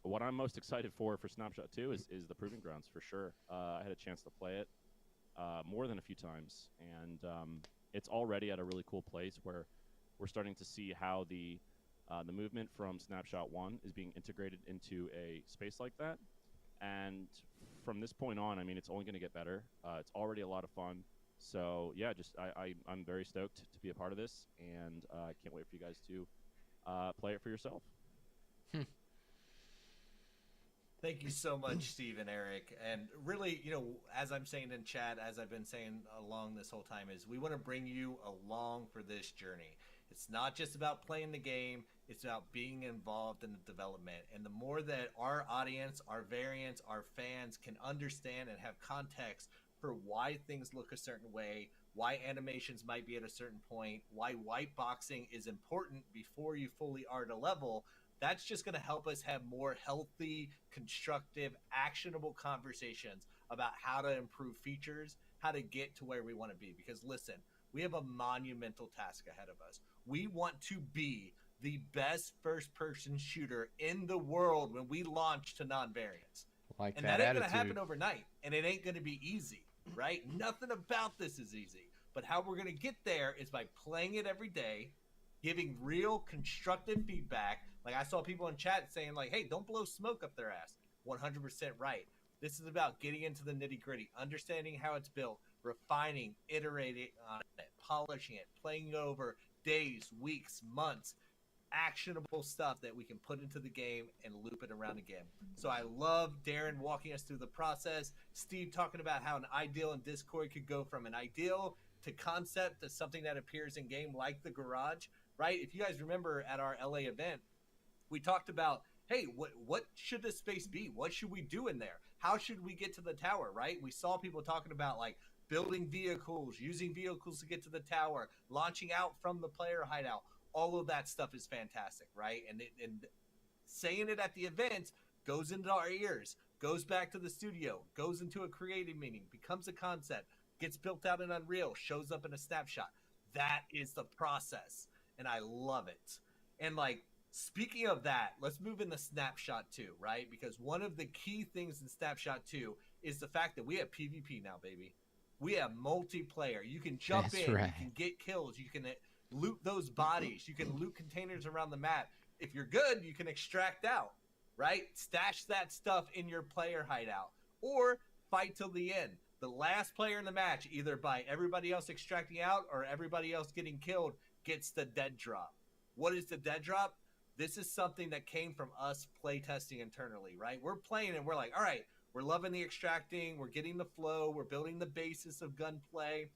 what I'm most excited for Snapshot 2 is the Proving Grounds, for sure. I had a chance to play it more than a few times, and it's already at a really cool place where we're starting to see how the The movement from Snapshot 1 is being integrated into a space like that. And from this point on, I mean, it's only going to get better. It's already a lot of fun. So, yeah, just I'm very stoked to be a part of this, and I can't wait for you guys to play it for yourself. Thank you so much, Steve and Eric. And really, you know, as I'm saying in chat, as I've been saying along this whole time, is we want to bring you along for this journey. It's not just about playing the game. It's about being involved in the development. And the more that our audience, our variants, our fans can understand and have context for why things look a certain way, why animations might be at a certain point, why white boxing is important before you fully are at a level, that's just going to help us have more healthy, constructive, actionable conversations about how to improve features, how to get to where we want to be. Because listen, we have a monumental task ahead of us. We want to be the best first-person shooter in the world when we launch to non-variants. Like And that that ain't going to attitude. happen overnight, and it ain't going to be easy, right? Nothing about this is easy. But how we're going to get there is by playing it every day, giving real constructive feedback. Like I saw people in chat saying like, hey, don't blow smoke up their ass. 100% right. This is about getting into the nitty gritty, understanding how it's built, refining, iterating on it, polishing it, playing it over days, weeks, months, actionable stuff that we can put into the game and loop it around again. So I love Darren walking us through the process. Steve talking about how an ideal in Discord could go from an ideal to concept to something that appears in game like the garage, right? If you guys remember at our LA event, we talked about, hey, what should this space be? What should we do in there? How should we get to the tower, right? We saw people talking about like building vehicles, using vehicles to get to the tower, launching out from the player hideout. All of that stuff is fantastic, right? And saying it at the event goes into our ears, goes back to the studio, goes into a creative meeting, becomes a concept, gets built out in Unreal, shows up in a snapshot. That is the process, and I love it. And like, speaking of that, let's move into Snapshot 2, right? Because one of the key things in Snapshot 2 is the fact that we have PvP now, baby. We have multiplayer. You can jump That's in, right. you can get kills, you can loot those bodies, you can loot containers around the map. If you're good, you can extract out, right? Stash that stuff in your player hideout or fight till the end. The last player in the match, either by everybody else extracting out or everybody else getting killed, gets the dead drop. What is the dead drop? This is something that came from us playtesting internally, right? We're playing and we're like, all right, we're loving the extracting, we're getting the flow, we're building the basis of gunplay.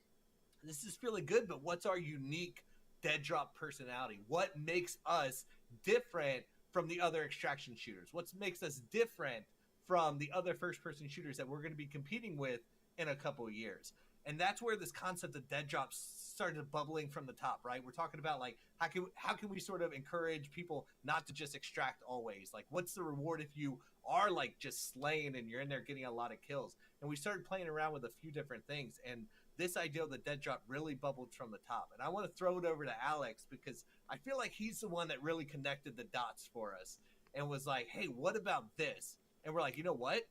This is really good, but what's our unique dead drop personality? What makes us different from the other extraction shooters? What makes us different from the other first-person shooters that we're going to be competing with in a couple of years? And that's where this concept of dead drops started bubbling from the top, right? We're talking about like how can we sort of encourage people not to just extract always? Like, what's the reward if you are like just slaying and you're in there getting a lot of kills? And we started playing around with a few different things, and this idea of the dead drop really bubbled from the top. And I want to throw it over to Alex because I feel like he's the one that really connected the dots for us and was like, hey, what about this? And we're like, you know what?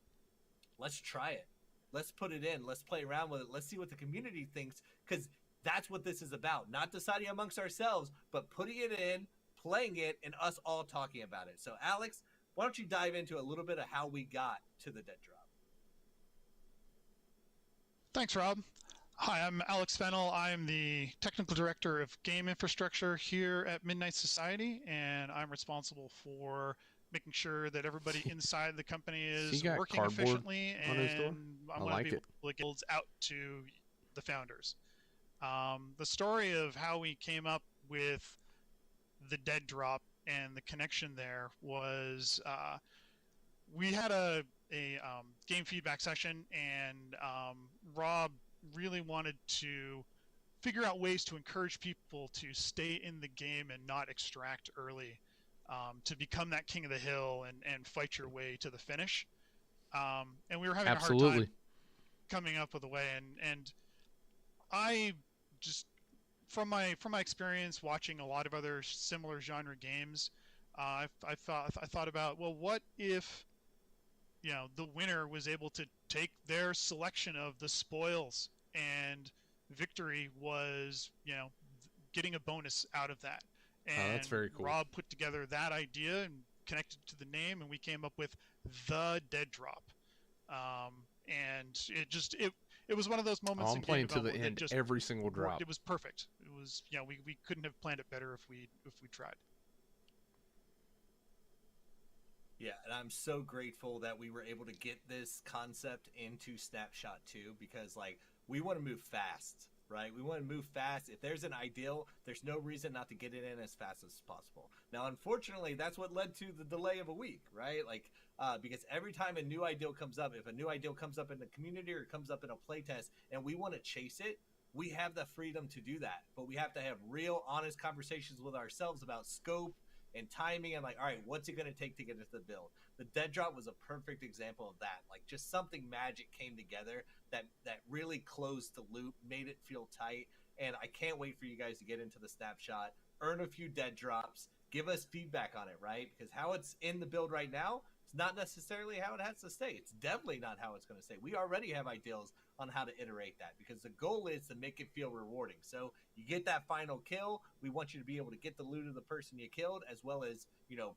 Let's try it. Let's put it in. Let's play around with it. Let's see what the community thinks, because that's what this is about. Not deciding amongst ourselves, but putting it in, playing it, and us all talking about it. So, Alex, why don't you dive into a little bit of how we got to the dead drop? Thanks, Rob. Hi, I'm Alex Fennell. I'm the Technical Director of Game Infrastructure here at Midnight Society, and I'm responsible for making sure that everybody inside the company is working efficiently, and I'm going to be able to get builds out to the founders. The story of how we came up with the dead drop and the connection there was we had a game feedback session, and Rob really wanted to figure out ways to encourage people to stay in the game and not extract early, to become that king of the hill and fight your way to the finish. And we were having a hard time coming up with a way, and I just from my experience watching a lot of other similar genre games, I thought about, well, what if the winner was able to take their selection of the spoils, and victory was getting a bonus out of that. And that's very cool. Rob put together that idea and connected to the name, and we came up with the Deadrop. And it was one of those moments. I'm playing to the end every single drop. It was perfect. It was, we couldn't have planned it better if we tried. Yeah, and I'm so grateful that we were able to get this concept into Snapshot 2 because, like, we want to move fast, right? We want to move fast. If there's an ideal, there's no reason not to get it in as fast as possible. Now, unfortunately, that's what led to the delay of a week, right? Like, because every time a new ideal comes up, if a new ideal comes up in the community or comes up in a playtest and we want to chase it, we have the freedom to do that. But we have to have real, honest conversations with ourselves about scope and timing and like, all right, what's it going to take to get into the build? The Deadrop was a perfect example of that. Like, just something magic came together that really closed the loop, made it feel tight. And I can't wait for you guys to get into the Snapshot, earn a few Deadrops, give us feedback on it, right? Because how it's in the build right now, it's not necessarily how it has to stay. It's definitely not how it's going to stay. We already have ideas on how to iterate that because the goal is to make it feel rewarding. So you get that final kill. We want you to be able to get the loot of the person you killed as well as,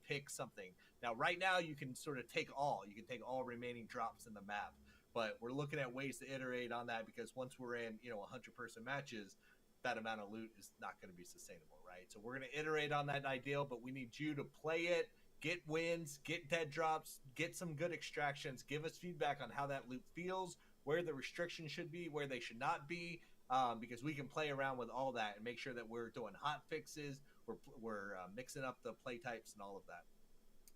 pick something. Now, right now, you can sort of take all. You can take all remaining drops in the map. But we're looking at ways to iterate on that because once we're in, 100-person matches, that amount of loot is not going to be sustainable, right? So we're going to iterate on that ideal, but we need you to play it, get wins, get dead drops, get some good extractions, give us feedback on how that loot feels, where the restrictions should be, where they should not be, because we can play around with all that and make sure that we're doing hot fixes, we're mixing up the play types and all of that.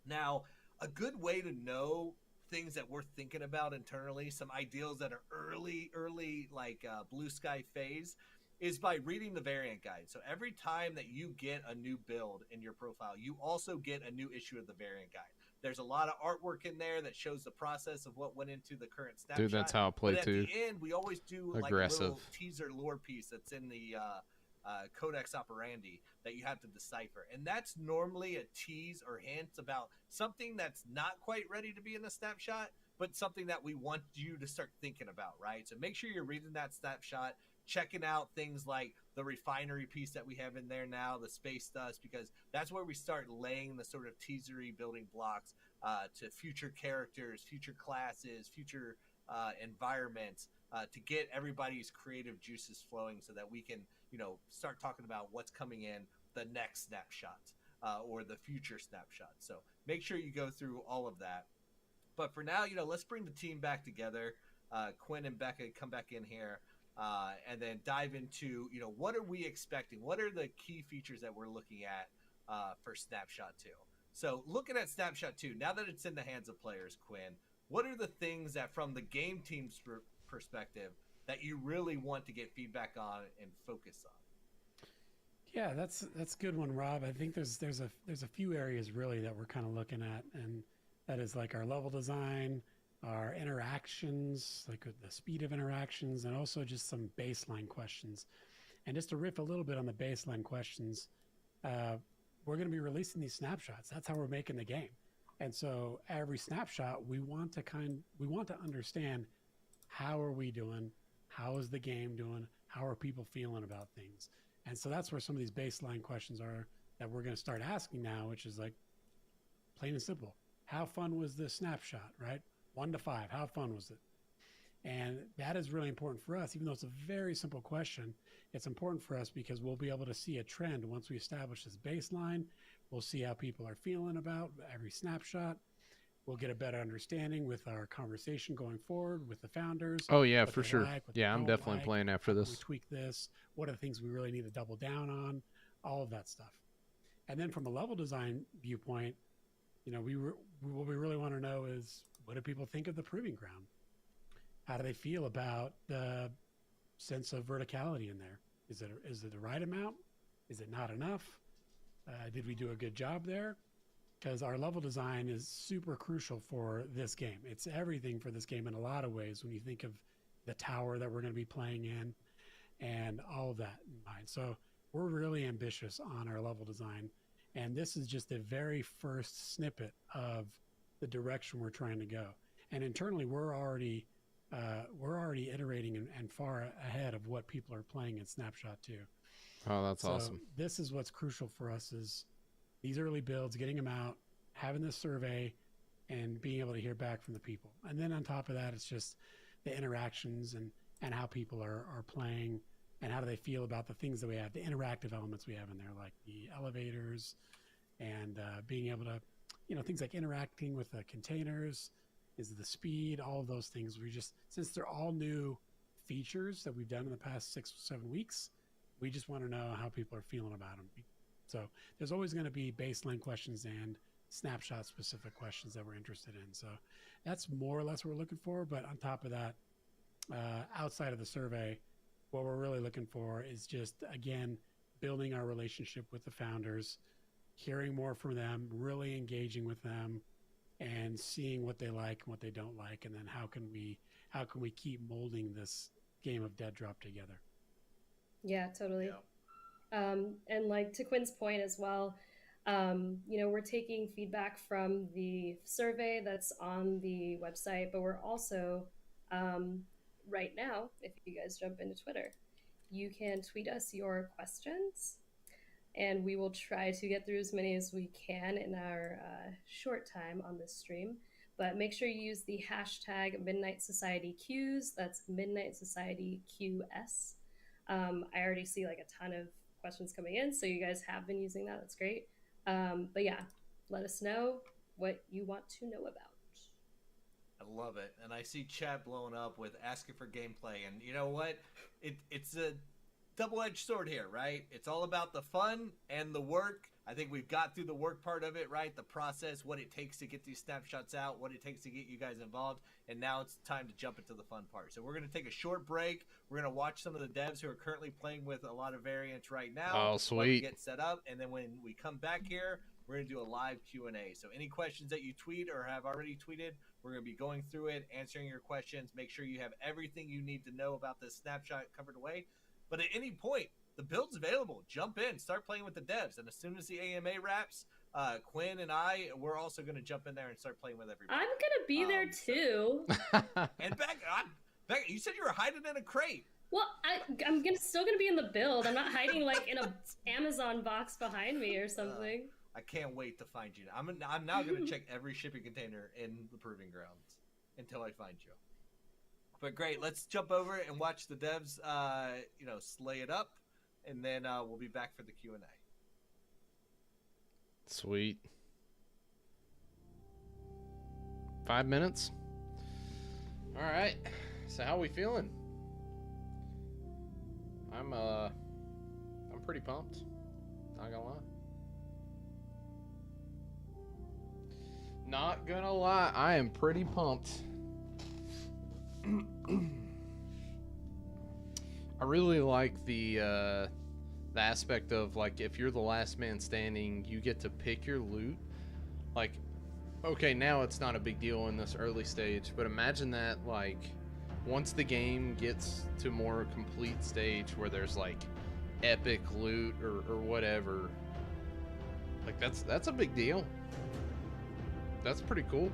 Now, a good way to know things that we're thinking about internally, some ideals that are early, like blue sky phase, is by reading the variant guide. So every time that you get a new build in your profile, you also get a new issue of the variant guide. There's a lot of artwork in there that shows the process of what went into the current snapshot. Dude, that's how I play but too. At the end, we always do like a little teaser lore piece that's in the Codex Operandi that you have to decipher. And that's normally a tease or hint about something that's not quite ready to be in the snapshot, but something that we want you to start thinking about, right? So make sure you're reading that snapshot, checking out things like the refinery piece that we have in there now, the space dust, because that's where we start laying the sort of teasery building blocks to future characters, future classes, future environments to get everybody's creative juices flowing so that we can, start talking about what's coming in the next snapshot or the future snapshot. So make sure you go through all of that. But for now, let's bring the team back together. Quinn and Becca come back in here. And then dive into, what are we expecting? What are the key features that we're looking at for Snapshot 2? So looking at Snapshot 2, now that it's in the hands of players, Quinn, what are the things that from the game team's perspective that you really want to get feedback on and focus on? Yeah, that's a good one, Rob. I think there's a few areas really that we're kind of looking at, and that is like our level design, our interactions, like the speed of interactions, and also just some baseline questions. And just to riff a little bit on the baseline questions, we're going to be releasing these snapshots. That's how we're making the game. And so every snapshot, we want to understand, how are we doing? How is the game doing? How are people feeling about things? And so that's where some of these baseline questions are that we're going to start asking now, which is like plain and simple. How fun was this snapshot, right? 1 to 5, how fun was it? And that is really important for us. Even though it's a very simple question, it's important for us because we'll be able to see a trend once we establish this baseline. We'll see how people are feeling about every snapshot. We'll get a better understanding with our conversation going forward with the founders. Oh yeah, for sure. Yeah, I'm definitely playing after this. We tweak this. What are the things we really need to double down on? All of that stuff. And then from a level design viewpoint, what we really want to know is, what do people think of the proving ground? How do they feel about the sense of verticality in there? Is it the right amount? Is it not enough? Did we do a good job there? Because our level design is super crucial for this game. It's everything for this game in a lot of ways when you think of the tower that we're going to be playing in and all of that in mind. So we're really ambitious on our level design. And this is just the very first snippet of the direction we're trying to go. And internally, we're already iterating and far ahead of what people are playing in Snapshot 2. Oh, that's So awesome. this is what's crucial for us is these early builds, getting them out, having this survey, and being able to hear back from the people. And then on top of that, it's just the interactions and how people are playing and how do they feel about the things that we have, the interactive elements we have in there, like the elevators and being able to, things like interacting with the containers, is the speed, all of those things. We just, since they're all new features that we've done in the past 6 or 7 weeks, we just want to know how people are feeling about them. So there's always going to be baseline questions and snapshot specific questions that we're interested in. So that's more or less what we're looking for. But on top of that, outside of the survey, what we're really looking for is just, again, building our relationship with the founders, hearing more from them, really engaging with them, and seeing what they like and what they don't like, and then how can we keep molding this game of Deadrop together. Yeah, totally. And like to Quinn's point as well, we're taking feedback from the survey that's on the website, but we're also right now, if you guys jump into Twitter, you can tweet us your questions, and we will try to get through as many as we can in our short time on this stream. But make sure you use the hashtag Midnight Society Qs. That's Midnight Society QS. I already see like a ton of questions coming in, so you guys have been using that. That's great. But yeah, let us know what you want to know about. I love it. And I see chat blowing up with asking for gameplay. And you know what? It's a double-edged sword here, right? It's all about the fun and the work. I think we've got through the work part of it, right? The process, what it takes to get these snapshots out, what it takes to get you guys involved. And now it's time to jump into the fun part. So we're going to take a short break. We're going to watch some of the devs who are currently playing with a lot of variants right now. Oh, sweet. Get set up. And then when we come back here, we're going to do a live Q&A. So any questions that you tweet or have already tweeted, we're going to be going through it, answering your questions. Make sure you have everything you need to know about this snapshot covered away. But at any point, the build's available. Jump in. Start playing with the devs. And as soon as the AMA wraps, Quinn and we're also going to jump in there and start playing with everybody. I'm going to be there too. And Becca, you said you were hiding in a crate. Well, I'm still going to be in the build. I'm not hiding like in a Amazon box behind me or something. I can't wait to find you. I'm now going to check every shipping container in the Proving Grounds until I find you. But great, let's jump over and watch the devs, slay it up, and then we'll be back for the Q&A. Sweet. 5 minutes. All right. So how we feeling? I'm pretty pumped. Not gonna lie. Not gonna lie, I am pretty pumped. I really like the aspect of, like, if you're the last man standing, you get to pick your loot. Like, okay, now it's not a big deal in this early stage, but imagine that, like, once the game gets to more complete stage where there's, like, epic loot or whatever. Like, that's a big deal. That's pretty cool.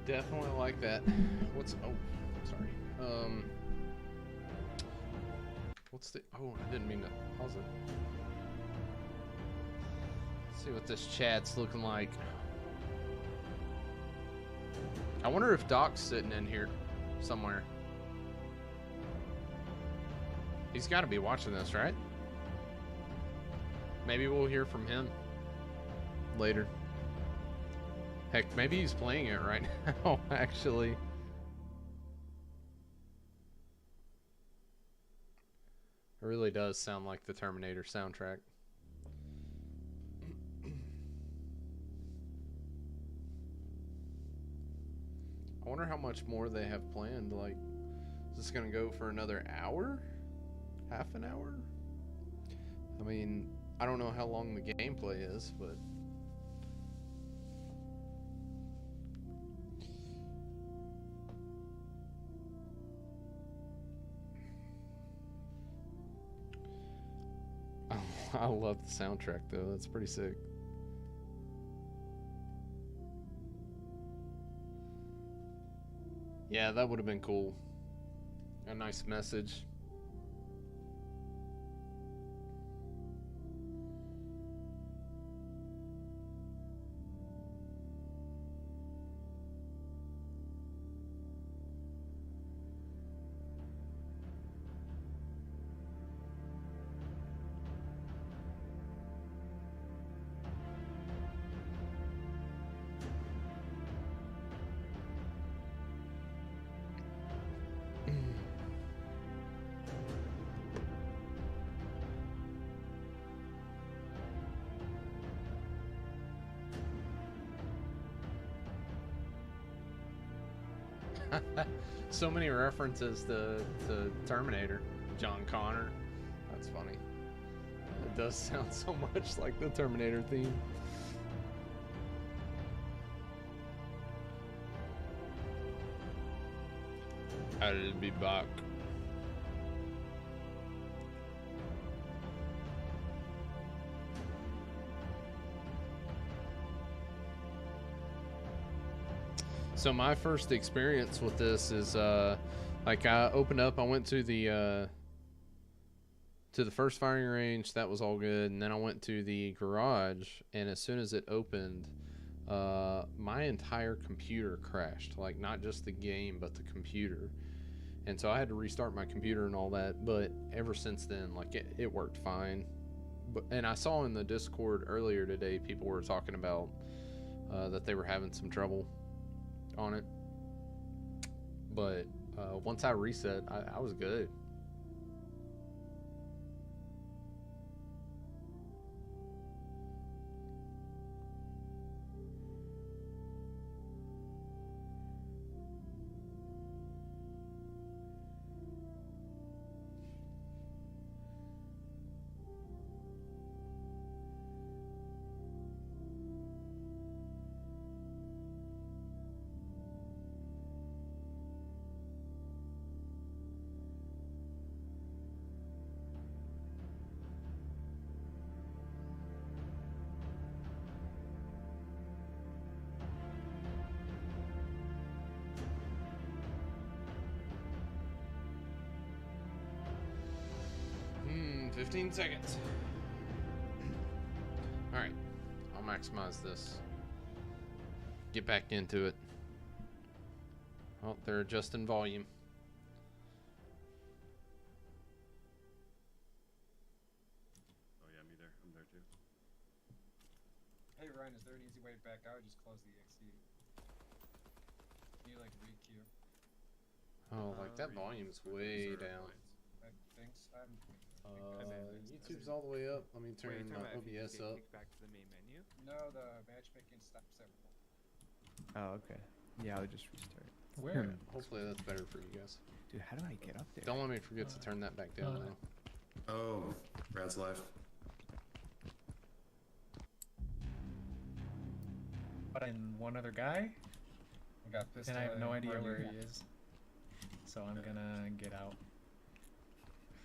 Definitely like that. Oh, sorry. I didn't mean to pause it. Let's see what this chat's looking like. I wonder if Doc's sitting in here somewhere. He's got to be watching this, right? Maybe we'll hear from him later. Heck, maybe he's playing it right now, actually. It really does sound like the Terminator soundtrack. I wonder how much more they have planned. Like, is this gonna go for another hour? Half an hour? I mean, I don't know how long the gameplay is, but... I love the soundtrack, though. That's pretty sick. Yeah, that would have been cool. A nice message. So many references to Terminator. John Connor. That's funny. It does sound so much like the Terminator theme. I'll be back. So my first experience with this is like I opened up, I went to the first firing range, that was all good, and then I went to the garage, and as soon as it opened, my entire computer crashed. Like not just the game, but the computer. And so I had to restart my computer and all that, but ever since then, like it worked fine. And I saw in the Discord earlier today, people were talking about that they were having some trouble on it, but once I reset, I was good. Hmm, 15 seconds. All right, I'll maximize this. Get back into it. Oh, they're adjusting volume. Oh yeah, me there. I'm there too. Hey Ryan, is there an easy way back out or just close the exe? Can you like re-queue? Oh, like that volume's way down. I think so. YouTube's all the way up. Let me turn OBS up. Back to the main menu. No, the matchmaking stops everything. Oh, okay. Yeah, I'll just restart. Where? Hopefully that's better for you guys. Dude, how do I get up there? Don't let me forget to turn that back down though. Oh, Brad's live. But in one other guy. I got pissed. And I have no idea where he is. So I'm gonna get out.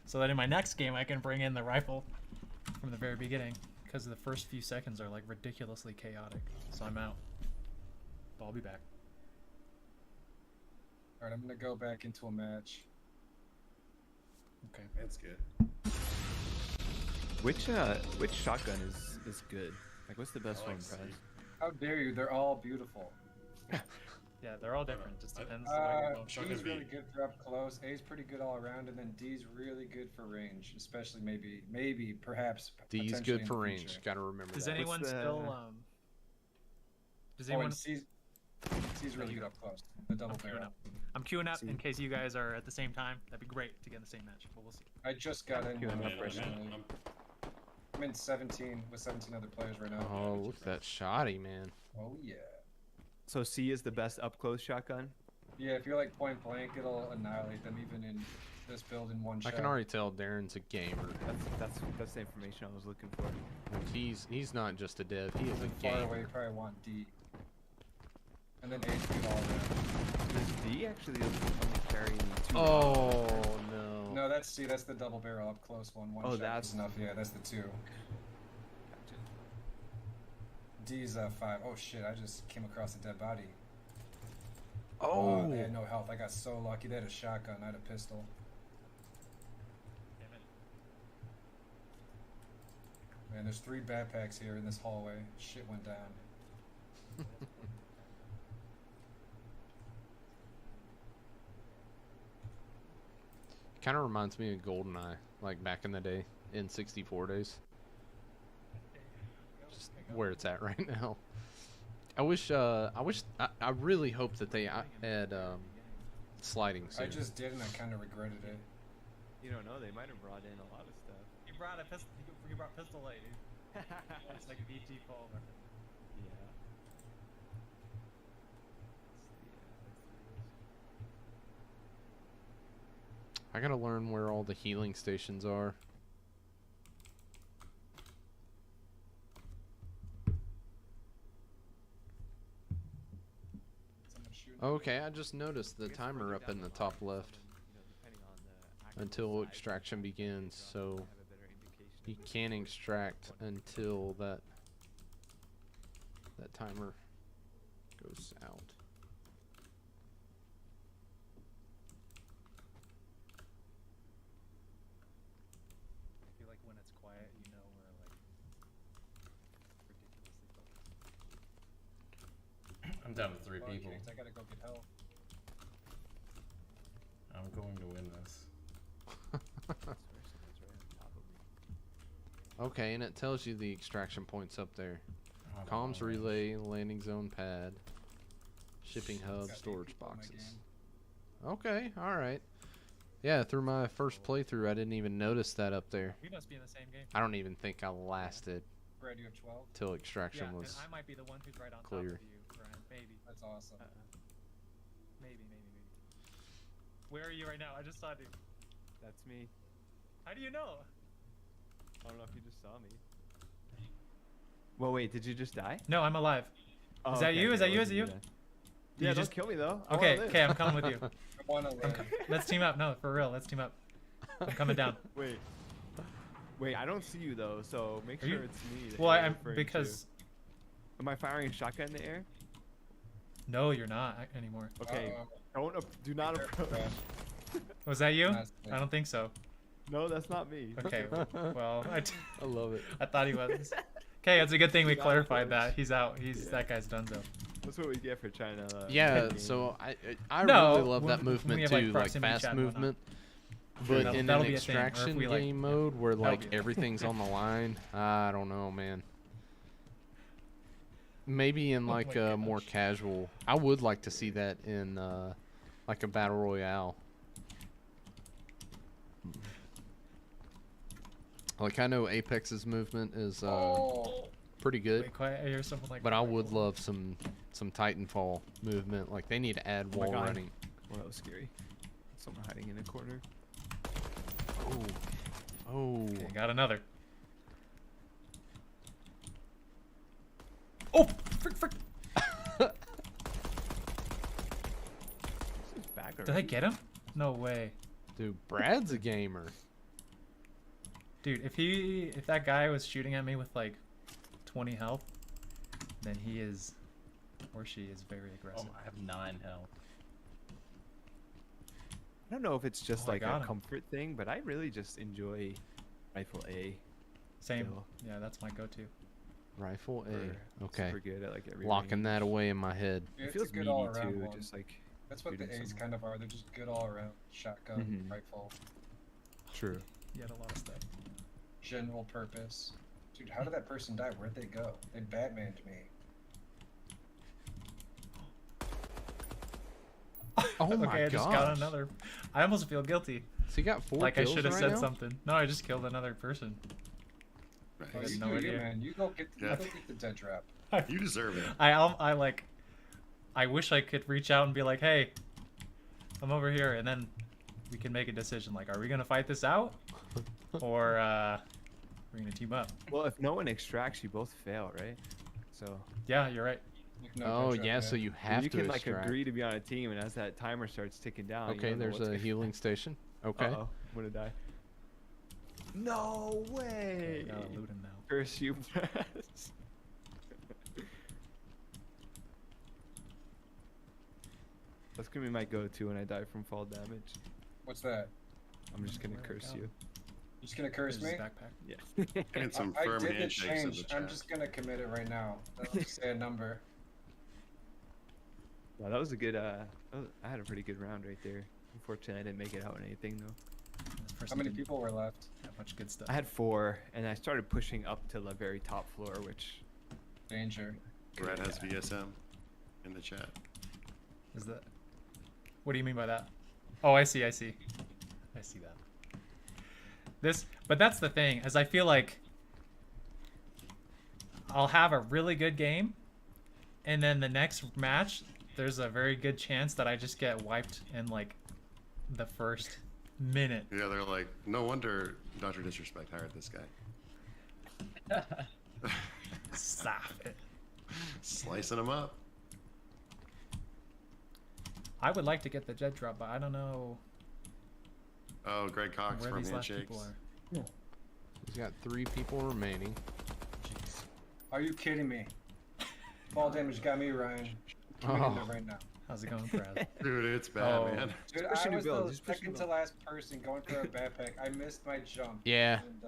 So that in my next game I can bring in the rifle from the very beginning, because the first few seconds are like ridiculously chaotic. So I'm out. But I'll be back. Alright, I'm gonna go back into a match. Okay. That's good. Which shotgun is good? Like, what's the best one, Prize? How dare you? They're all beautiful. Yeah, they're all different. Just depends. G's really good for up close. A's pretty good all around, and then D's really good for range, especially maybe perhaps. D's good for range. Gotta remember Does that. anyone still Does anyone? C's really good up close. The double barrel. I'm queuing up in case you guys are at the same time. That'd be great to get in the same match, but we'll see. I just got in recently. I'm in 17 with 17 other players right now. Oh, look at that shoddy, man. Oh yeah. So C is the best up close shotgun? Yeah, if you're like point blank, it'll annihilate them even in this build in one shot. I can already tell Darren's a gamer. That's the information I was looking for. Like he's not just a dev, he is a Far gamer. away, you probably want D. And then A's good all around. Does D actually only carry 2? Oh no. No, that's C. That's the double barrel up close one. One shot that's is enough. Yeah, that's the 2. D's 5. Oh shit! I just came across a dead body. Oh, they had no health. I got so lucky. They had a shotgun. I had a pistol. Man, there's 3 backpacks here in this hallway. Shit went down. Kind of reminds me of GoldenEye, like back in the day, in 64 days. Just where it's at right now. I really hope that they add sliding soon. I just did, and I kind of regretted it. You don't know. They might have brought in a lot of stuff. You brought a pistol. You brought pistol light, dude. It's like a BT Palmer. Yeah. I gotta learn where all the healing stations are. Okay, I just noticed the timer up in the top left until extraction begins, so you can't extract until that timer goes out. I feel like when it's quiet, you know we're like ridiculously close. I'm down to 3 people. I gotta go get help. I'm going to win this. Okay, and it tells you the extraction points up there. Oh, Comms relay, landing zone pad, shipping hub, storage boxes. Okay, alright. Yeah, through my first playthrough, I didn't even notice that up there. We must be in the same game. I don't even think I lasted Brad, you have 12? till extraction Yeah, was I might be the one who's right on clear. top of you, Brian. Maybe. That's awesome. Maybe. Where are you right now? I just saw you. That's me. How do you know? I don't know if you just saw me. Well, wait, did you just die? No, I'm alive. Oh, Is that okay, you? Is okay, that you? Is it you? then. Did Yeah, you don't just kill me though. I Okay, wanna live. okay, I'm coming with you. I wanna live. Let's team up. No, for real, let's team up. I'm coming down. Wait, I don't see you though, so make Are sure you- it's me. That Well, you're I'm referring because. to. Am I firing a shotgun in the air? No, you're not anymore. Okay, do not approach. Was that you? I don't think so. No, that's not me. Okay, well, I love it. I thought he was. Okay, it's a good thing we clarified that. He's out. That guy's done though. That's what we get for trying to. Yeah, so I No, really love that when movement we have, too, like proximity fast chat and whatnot. movement. Sure, But in that'll an be a thing, or if extraction we, like, game mode where that'll like be a thing. everything's on the line, I don't know, man. Maybe in like a more casual. I would like to see that in like a battle royale. Like I know Apex's movement is pretty good, Wait, quiet. I hear someone like. but I would love some Titanfall movement. Like they need to add Oh my wall God. running. Well, that was scary. Someone hiding in a corner. Oh. Okay, got another. Oh, frick. Did I get him? No way. Dude, Brad's a gamer. Dude, if that guy was shooting at me with like 20 health, then he is, or she is very aggressive. I have 9 health. I don't know if it's just Oh, I like got a him. comfort thing, but I really just enjoy rifle A. Same. still. Yeah, that's my go-to. Rifle A. Okay. Super good at like every Locking range. that away in my head. Yeah, It it's a feels good meaty all-around too, one. just like That's what the shooting A's someone. kind of are. They're just good all around. Shotgun, Mhm. rifle, True. You had a lot of stuff. general purpose. Dude, how did that person die? Where'd they go? They Batmaned me. Oh my Okay, I just gosh. got another. I almost feel guilty. So you got 4 Like I kills should have right said now? something. No, I just killed another person. I Oh, had you no do you, idea. man. You go get the dead drop. You deserve it. I like. I wish I could reach out and be like, "Hey, I'm over here," and then we can make a decision. Like, are we gonna fight this out, or we're gonna team up? Well, if no one extracts, you both fail, right? So. Yeah, you're right. Oh yeah, so you have you to can like extract. agree to be on a team, and as that timer starts ticking down. you Okay, don't know there's what's a gonna healing station. Okay. Uh-oh, I'm gonna die. No way! Gotta loot him now. Curse you, press. That's gonna be my go-to when I die from fall damage. What's that? I'm just gonna curse you. You're just gonna curse me? Yeah. And some I firm did it handshakes in the change. chat. I'm just gonna commit it right now. Just say a number. Wow, that was a good. I had a pretty good round right there. Unfortunately, I didn't make it out in anything though. How many people were left? Have much good stuff. I had 4, and I started pushing up to the very top floor, which. Danger. Brad has VSM in the chat. Is that? What do you mean by that? Oh, I see. I see that. But that's the thing, is I feel like I'll have a really good game, and then the next match, there's a very good chance that I just get wiped in like the first minute. Yeah, they're like, no wonder Dr. Disrespect hired this guy. Stop it. Slicing them up. I would like to get the Deadrop, but I don't know Oh, Greg Cox where from these last Handshakes. people are. He's got 3 people remaining. Are you kidding me? Fall damage got me, Ryan. I'm committing it right now. How's it going, Brad? Dude, it's bad, man. Dude, I was the second to last person going for a backpack. I missed my jump. Yeah. And,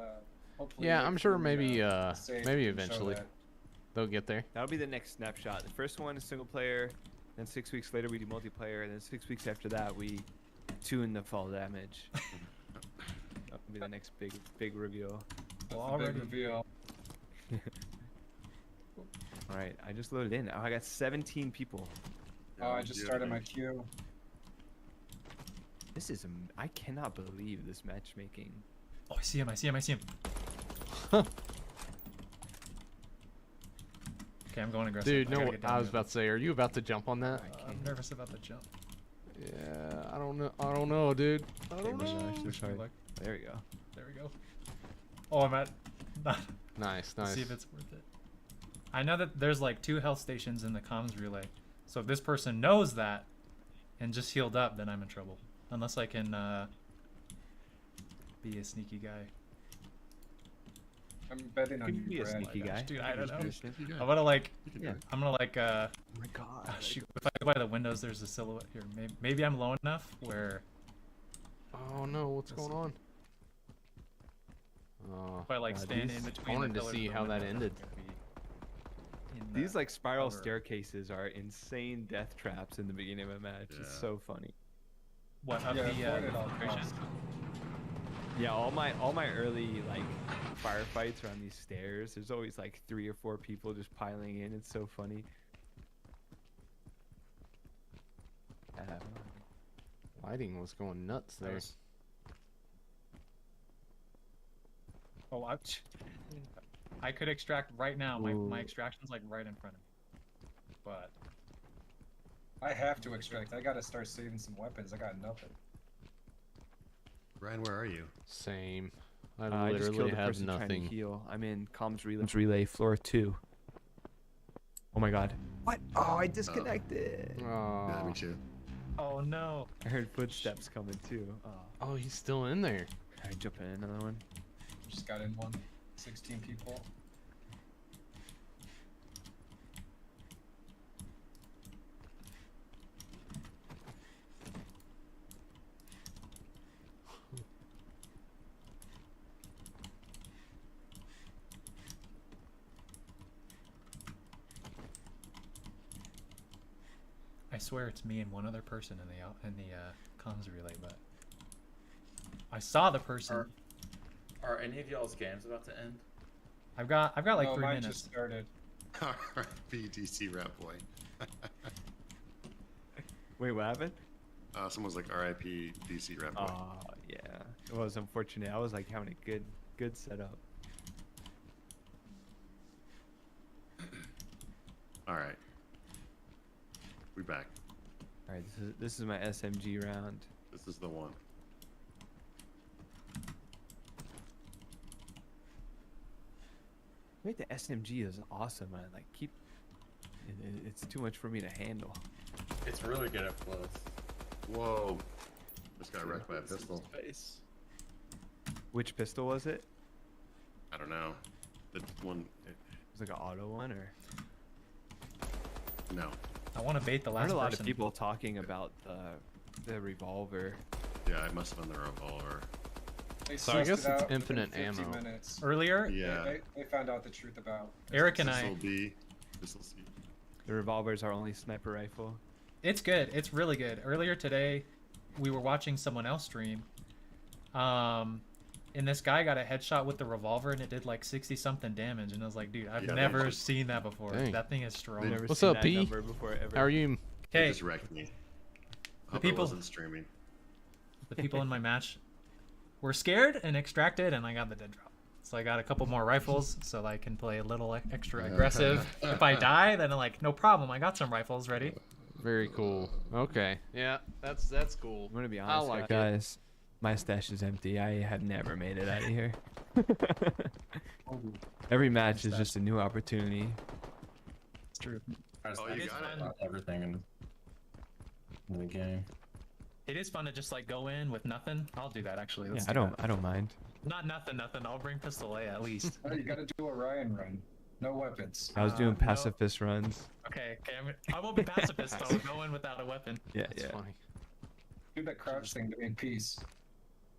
hopefully Yeah, Nick I'm sure can, maybe save maybe and show eventually that. they'll get there. That'll be the next snapshot. The first one is single player, then 6 weeks later we do multiplayer, and then 6 weeks after that we tune the fall damage. That'll be the next big reveal. Well, already reveal. All right, I just loaded in. Oh, I got 17 people. Oh, I just started my queue. This is I cannot believe this matchmaking. Oh, I see him. Okay, I'm going aggressive. Dude, I no, gotta get down I was to it. about to say, are you about to jump on that? I'm nervous about the jump. Yeah, I don't know, dude. I don't know. There we go. There we go. Oh, I'm at. Nice, Let's see nice. if it's worth it. I know that there's like 2 health stations in the comms relay, so if this person knows that and just healed up, then I'm in trouble. Unless I can be a sneaky guy. I'm betting on You you, can be a Brad. sneaky guy. Dude, I don't know. Be a sneaky guy. I'm gonna like. You can do Yeah. it. I'm gonna like. Oh my god. Shoot, if I go by the windows, there's a silhouette here. Maybe I'm low enough where. Oh no, what's going on? Oh, If I like stand in between. I wanted the to pillars see of the how that window, ended. I'm gonna be in These the like spiral cover. staircases are insane death traps in the beginning of a match. It's Yeah. so funny. What up Yeah, the avoid it all infiltration? costs. Yeah, all my early like firefights are on these stairs. There's always like 3 or 4 people just piling in. It's so funny. Lighting was going nuts there. Oh, I could extract right now. My Ooh. extraction's like right in front of me. But I have to extract. I gotta start saving some weapons. I got nothing. Ryan, where are you? Same. I I just literally killed a have person trying nothing. Oh, to heal. I'm in comms relay floor 2. Oh my god. What? Oh, I disconnected. Yeah, Oh. me too. oh no. I heard footsteps coming too. Oh. Oh, he's still in there. I jump in another one. Just got in one. 16 people. I swear it's me and one other person in the comms relay, but I saw the person. Are any of y'all's games about to end? I've got like No, 3 mine minutes. just started. R.I.P. DC Rap Boy. Wait, what happened? Someone's like R.I.P. DC Rap Boy. Oh yeah, it was unfortunate. I was like having a good setup. All right. We back. All right, this is my SMG round. This is the one. Wait, the SMG is awesome. I like it's too much for me to handle. It's really good at close. Whoa. Just got wrecked by a pistol. Space. Which pistol was it? I don't know. The one. It was like an auto one or? No. I want to bait the I last heard a lot person. of people talking about the revolver. Yeah, it must have been the revolver. They So I sussed guess it it's out within infinite 50 ammo. minutes. Earlier, Yeah. They found out the truth about Eric and I. This'll be. This'll see. The revolver's our only sniper rifle. It's good. It's really good. Earlier today, we were watching someone else stream. And this guy got a headshot with the revolver and it did like 60 something damage. And I was like, dude, I've Yeah, never seen that before. Dang. That thing is strong. I've never What's seen up, that P? number before ever. How are you? They Okay, just wrecked me. Hope people- I wasn't streaming. the people in my match were scared and extracted, and I got the dead drop. So I got a couple more rifles so that I can play a little extra aggressive. If I die, then I'm like, no problem. I got some rifles ready. Very cool. Okay. Yeah, that's cool. I'm gonna be I honest, like it. guys. My stash is empty. I have never made it out of here. Every match is just a new opportunity. It's true. Oh, you got it. Everything in the game. It is fun to just like go in with nothing. I'll do that actually. Yeah, Let's I do don't. that. I don't mind. Not nothing. I'll bring pistol A at least. Oh, you gotta do a Ryan run. No weapons. I was doing no. pacifist runs. Okay. I won't be pacifist. I'll go in without a weapon. Yeah, That's yeah. funny. Do that crouch thing to make peace.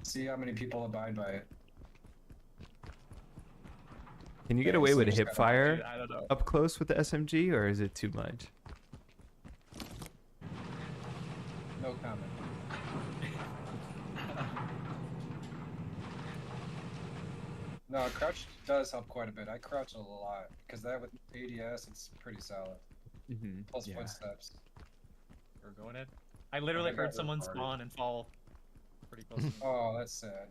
See how many people abide by it. Can you get Yeah, away so with a just hip gotta- fire Dude, I don't know. up close with the SMG, or is it too much? No comment. No, crouch does help quite a bit. I crouch a lot because that with ADS, it's pretty solid. Mm-hmm. Plus Yeah. footsteps. We're going in. I literally I got heard it someone already. spawn and fall pretty close. to me. Oh, that's sad.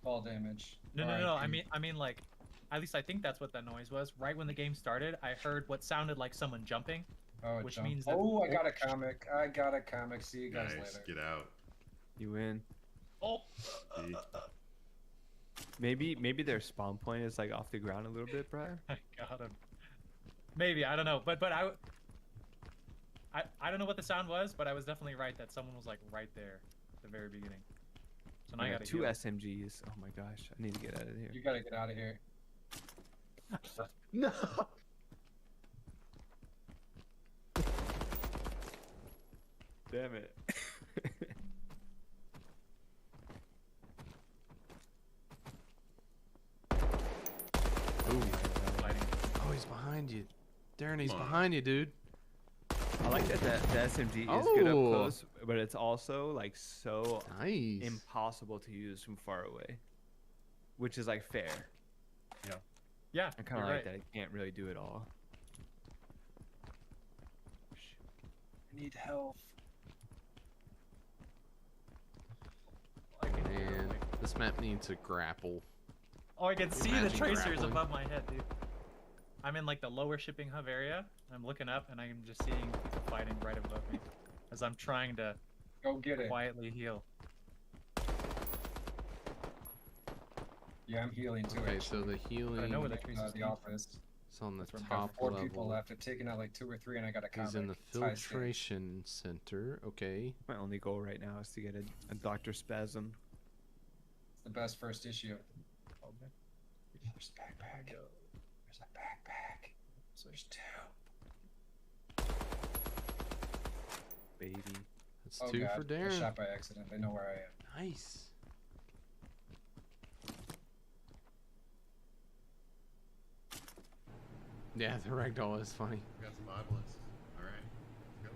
Fall damage. No. RIP. I mean, like, at least I think that's what that noise was. Right when the game started, I heard what sounded like someone jumping. Oh, it which jumped. means that- Oh, I got a comic. See you guys Nice. later. Get out. You win. Oh. See? Maybe their spawn point is like off the ground a little bit, Brian. I got him. Maybe I don't know, but I don't know what the sound was, but I was definitely right that someone was like right there at the very beginning. So now I got two SMGs. Oh my gosh, I need to get out of here. You gotta get out of here. No. Damn it. Ooh. Oh, he's behind you. Darren, he's behind you, dude. I like that the SMG is good up Oh. close, but it's also like so Nice. impossible to use from far away, which is like fair. Yeah, I kind of you're like right. that. I can't really do it all. I need health. Man, this map needs a grapple. Oh, I can see the Imagine tracers grappling. above my head, dude. I'm in like the lower shipping hub area. I'm looking up and I'm just seeing people fighting right above me as I'm trying to Go get it. quietly heal. Yeah, I'm healing too. Okay, actually. so the healing I know where the tracers the came office. is on the That's where I'm top Four level. people left. I've taken out like 2 or 3, and I got a comic. He's in the It's high stakes. filtration center. Okay. My only goal right now is to get a Dr. Spasm. It's the best first issue. There's a backpack. There's a backpack. So there's 2. Baby. That's Oh 2 God, for I Darren. shot by accident. They know where I am. Nice. Yeah, the ragdoll is funny. We got some obelisks. All right. Let's go.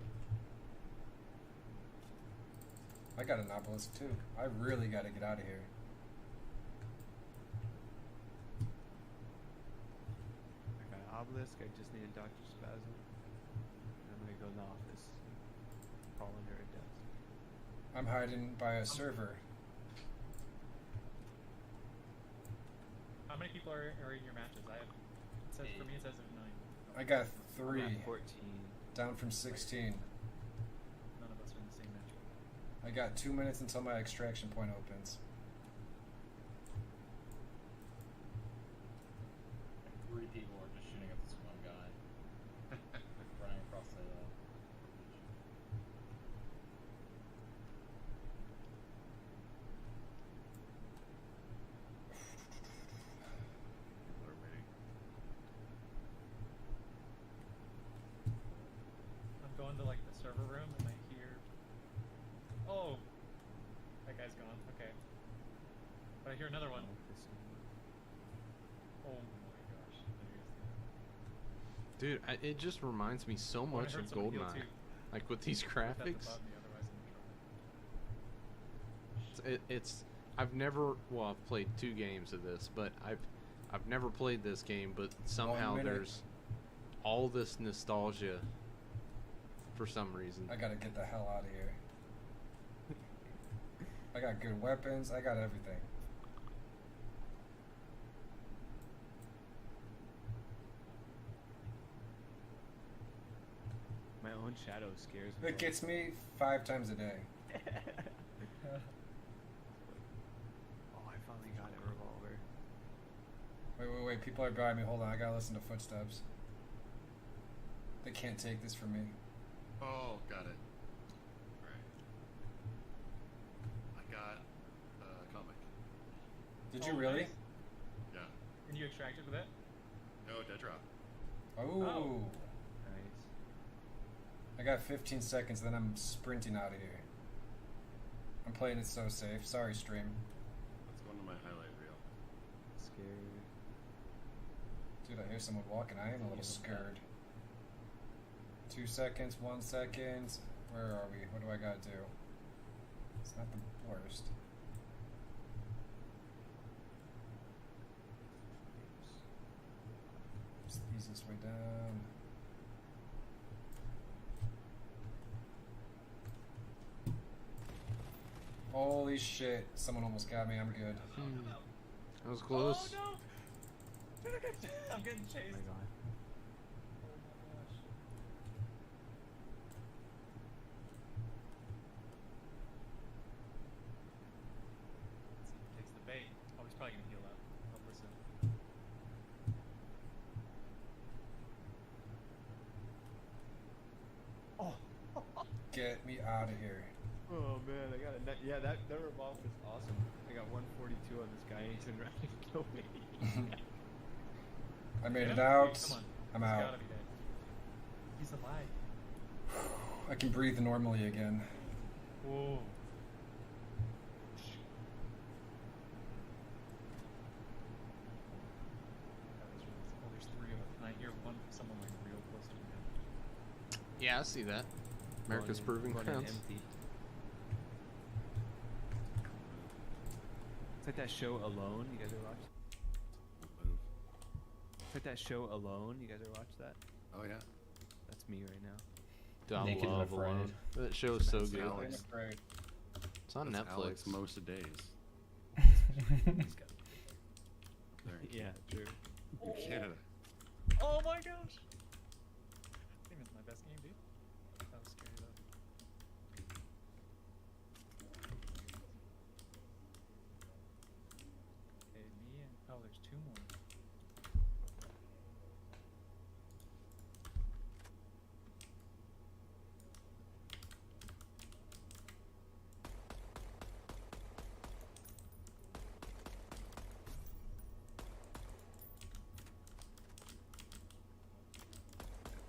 I got an obelisk too. I really got to get out of here. I got an obelisk. I just need a Dr. Spasm. I'm gonna go in the office. Crawl under a desk. I'm hiding by a server. How many people are in your matches? I have. It says for me. It says there's 9. I got 3. I'm at 14. Down from 16. None of us are in the same match. I got 2 minutes until my extraction point opens. 3 people are just shooting at this one guy. Running across the People are waiting. I'm going to like I hear another one. Oh my gosh. Dude, it just reminds me so Oh, I much heard of someone heal GoldenEye. too. Like with these Protect the graphics. button, otherwise I'm in trouble. It's I've never, well, I've played 2 games of this, but I've never played this game, but somehow minute. there's all this nostalgia for some reason. I gotta get the hell out of here. I got good weapons. I got everything. My own shadow scares me. It gets me 5 times a day. Oh, I finally got a revolver. Wait. People are behind me. Hold on. I gotta listen to footsteps. They can't take this from me. Oh, got it. Right. I got a comic. Did you really? Yeah. Can you extract it with it? No, Deadrop. Oh. Nice. I got 15 seconds, then I'm sprinting out of here. I'm playing it so safe. Sorry, stream. Let's go into my highlight reel. Scared. Dude, I hear someone walking. I am a little scared. 2 seconds, 1 second. Where are we? What do I gotta do? It's not the worst. It's the easiest way down. Holy shit. Someone almost got me. I'm good. That was close. Oh no! I'm getting chased. Oh my god. Takes the bait. Oh, he's probably gonna heal up. I'll listen. Oh. Get me out of here. Oh man, I got it. Yeah, that revolver is awesome. I got 142 on this guy and he turned around and killed me. I made it Yeah? out. Come on. I'm He's out. gotta be dead. He's alive. I can breathe normally again. Whoa. Oh, there's 3 of us. And I hear someone like real close to me now. Yeah, I see that. America's Proving Running Grounds. empty. It's like that show Alone. You guys ever watch? It's like that show Alone. You guys ever watch that? Oh yeah. That's me right now. I Naked and love Afraid. Alone. That show is so That's good. Alex. Afraid. It's on That's Netflix. Alex most days. Yeah, true. Yeah. Oh my gosh! I think it's my best game, dude. That was scary though. Okay, me and oh, there's 2 more.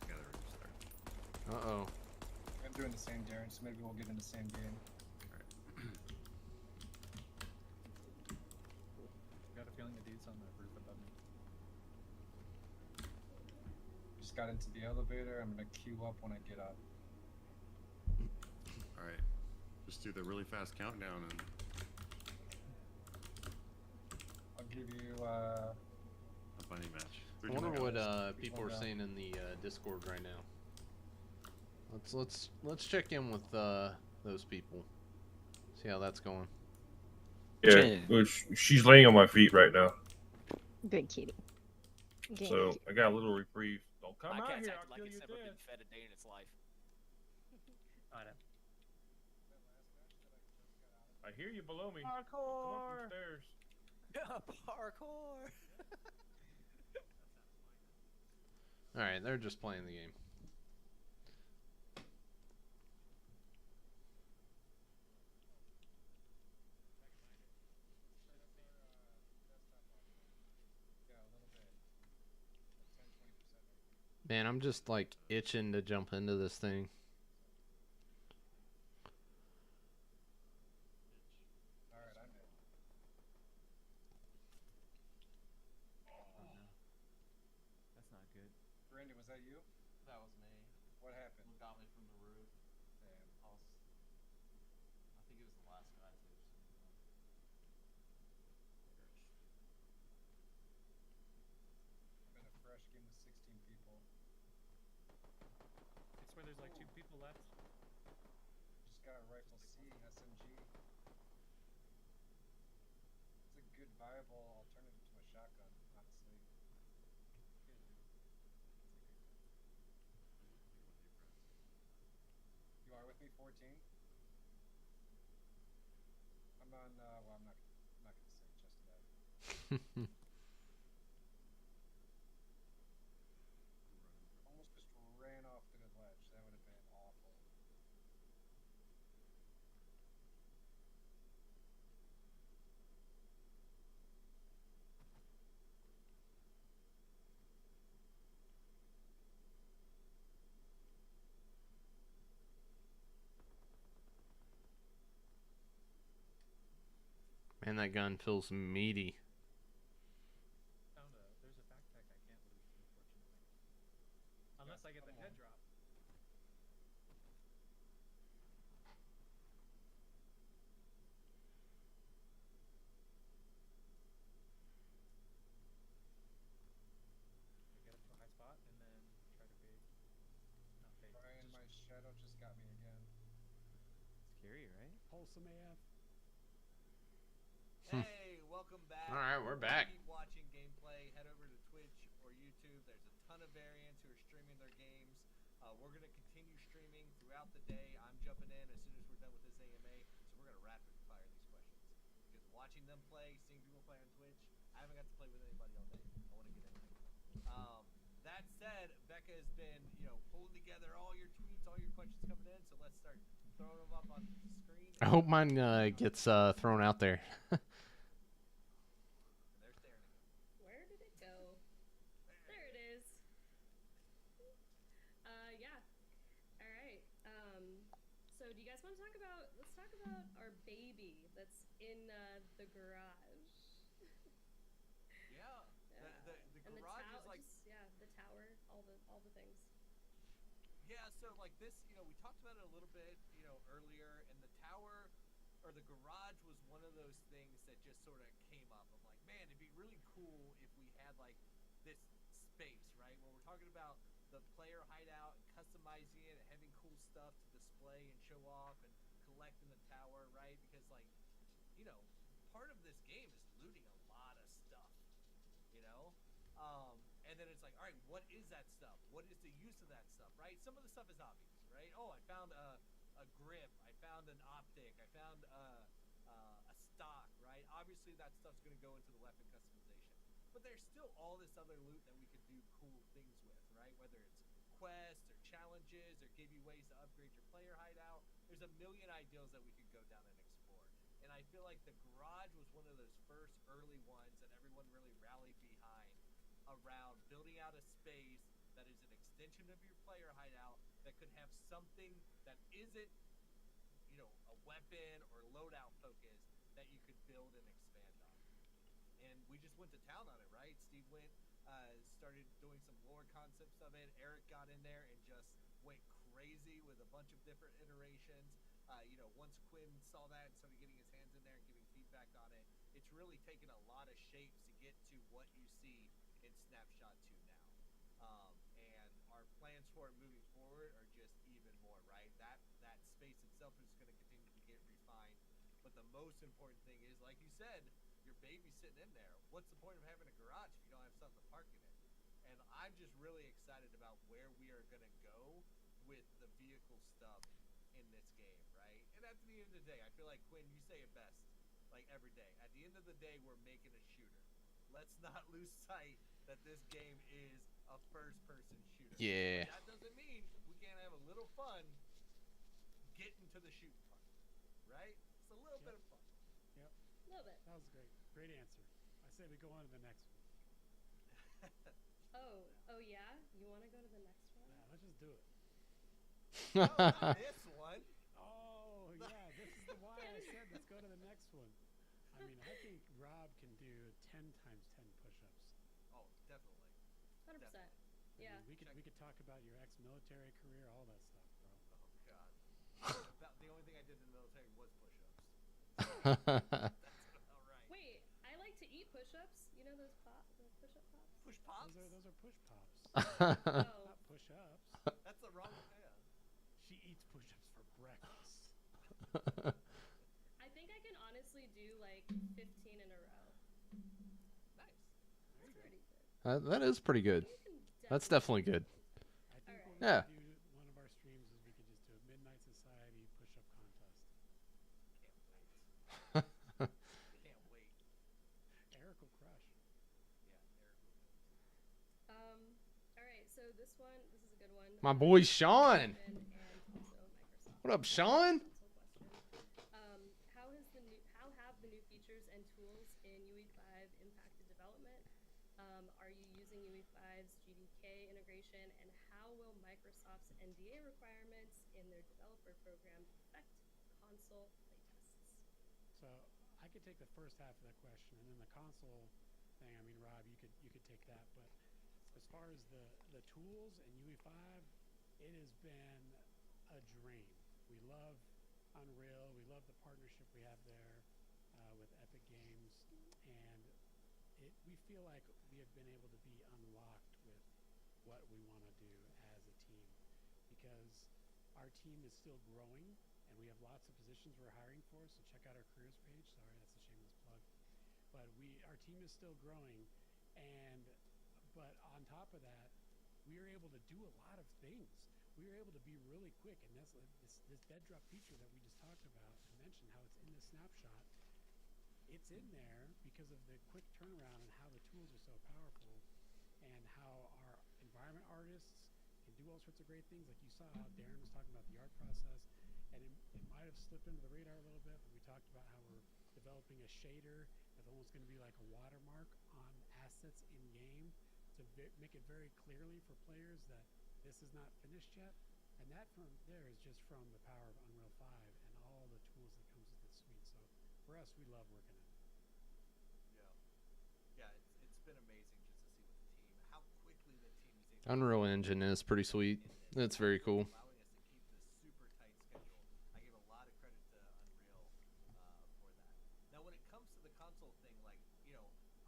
Gotta restart. Uh-oh. I'm doing the same, Darren, so maybe we'll get in the same game. Got a feeling the dude's on the roof above me. Just got into the elevator. I'm gonna queue up when I get up. All right. Just do the really fast countdown and I'll give you a funny match. I wonder what people are saying in the Discord right now. Let's check in with those people. See how that's going. Yeah, well, she's laying on my feet right now. Good kitty. Good So kitty. I got a little reprieve. Don't come My out cat's here, acted I'll like kill it's you never dead. been fed a day in its life. I know. I hear you below me. Parkour! Come up the stairs. Parkour! Alright, they're just playing the game. Man, I'm just like itching to jump into this thing. think he was the last guy too. I'm in a fresh game with 16 people. It's where there's like 2 people left. Just got a rifle C and SMG. It's a good viable alternative to a shotgun, honestly. You are with me, 14? I'm on, well, I'm not gonna say just yet. Almost just ran off the ledge. That would have been awful. Man, that gun feels meaty. There's a backpack I can't loot, unfortunately. Unless I get the head drop. I get up to a high spot and then try to bait. Not bait. Brian, my shadow just got me again. Scary, right? Wholesome AF. Hey, welcome back. All right, we're back. Keep watching gameplay. Head over to Twitch or YouTube. There's a ton of variants who are streaming their games. We're going to continue streaming throughout the day. I'm jumping in as soon as we're done with this AMA, so we're going to rapid fire these questions. Because watching them play, seeing people play on Twitch, I haven't got to play with anybody all day. I want to get in there. That said, Becca has been, pulling together all your tweets, all your questions coming in. So let's start throwing them up on the screen. I hope mine gets thrown out there. Where did it go? There it is. Yeah. All right. So do you guys want to talk about? Let's talk about our baby that's in the garage. Yeah. The And garage is like the tower, all the things. Yeah, so like this, we talked about it a little bit, earlier, and the tower or the garage was one of those things that just sort of came up. I'm like, man, it'd be really cool if we had like this space, right? When we're talking about the player hideout and customizing it and having cool stuff to display and show off and collect in the tower, right? Because like, part of this game is looting a lot of stuff, and then it's like, all right, what is that stuff? What is the use of that stuff, right? Some of the stuff is obvious, right? Oh, I found a grip. I found an optic. I found a stock, right? Obviously, that stuff's going to go into the weapon customization. But there's still all this other loot that we could do cool things with, right? Whether it's quests or challenges or give you ways to upgrade your player hideout. There's a million ideas that we could go down and explore. And I feel like the garage was one of those first early ones that everyone really rallied behind around building out a space that is an extension of your player hideout that could have something that isn't, a weapon or loadout focus that you could build and expand on. And we just went to town on it, right? Steve went, started doing some lore concepts of it. Eric got in there and just went crazy with a bunch of different iterations. Once Quinn saw that and started getting his hands in there and giving feedback on it, it's really taken a lot of shapes to get to what you see in Snapshot 2 now. And our plans for it moving forward are just even more, right? That space itself is going to continue to get refined. But the most important thing is, like you said, your baby's sitting in there. What's the point of having a garage if you don't have something to park in it? And I'm just really excited about where we are going to go with the vehicle stuff in this game, right? And at the end of the day, I feel like, Quinn, you say it best, like every day. At the end of the day, we're making a shooter. Let's not lose sight that this game is a first-person shooter. Yeah. But that doesn't mean we can't have a little fun getting to the shooting part, right? It's a little bit of fun. Yep. A little bit. That was great. Great answer. I say we go on to the next one. Oh yeah? You want to go to the next one? Yeah, let's just do it. No, not this one. Oh, yeah. This is why I said let's go to the next one. I mean, I think Rob can do 10 times 10 push-ups. Oh, definitely. 100%. Yeah. I mean, we could talk about your ex-military career, all that stuff, bro. Oh, God. The only thing I did in the military was push-ups. Wait, I like to eat push-ups. You know those the push-up pops? Push pops? Those are push pops. Oh. Not push-ups. That's the wrong. Yeah. She eats push-ups for breakfast. I think I can honestly do like 15 in a row. Nice. That's pretty good. That is pretty good. That's definitely good. I think what we Yeah. could do one of our streams is we could just do a Midnight Society push-up contest. Can't wait. Eric will crush. All right, so this is a good one. My boy Sean. And also Microsoft. What up, Sean? How have the new features and tools in UE5 impacted development? Are you using UE5's GDK integration, and how will Microsoft's NDA requirements in their developer program affect console playtests? So I could take the first half of that question, and then the console thing. I mean, Rob, you could take that. But as far as the tools and UE5, it has been a dream. We love Unreal. We love the partnership we have there with Epic Games, and we feel like we have been able to be unlocked with what we want to do as a team, because our team is still growing, and we have lots of positions we're hiring for. So check out our careers page. Sorry, that's a shameless plug. But our team is still growing, but on top of that, we are able to do a lot of things. We were able to be really quick, and that's this Deadrop feature that we just talked about and mentioned how it's in the snapshot. It's in there because of the quick turnaround and how the tools are so powerful, and how our environment artists can do all sorts of great things. Like you saw how Darren was talking about the art process, and it might have slipped under the radar a little bit, but we talked about how we're developing a shader that's almost going to be like a watermark on assets in game to make it very clearly for players that this is not finished yet. And that from there is just from the power of Unreal 5 and all the tools that comes with this suite. So for us, we love working on it. Yeah, it's been amazing just to see with the team how quickly the team is able. Unreal Engine is pretty sweet. That's very cool. Allowing us to keep this super tight schedule. I give a lot of credit to Unreal for that. Now, when it comes to the console thing, like,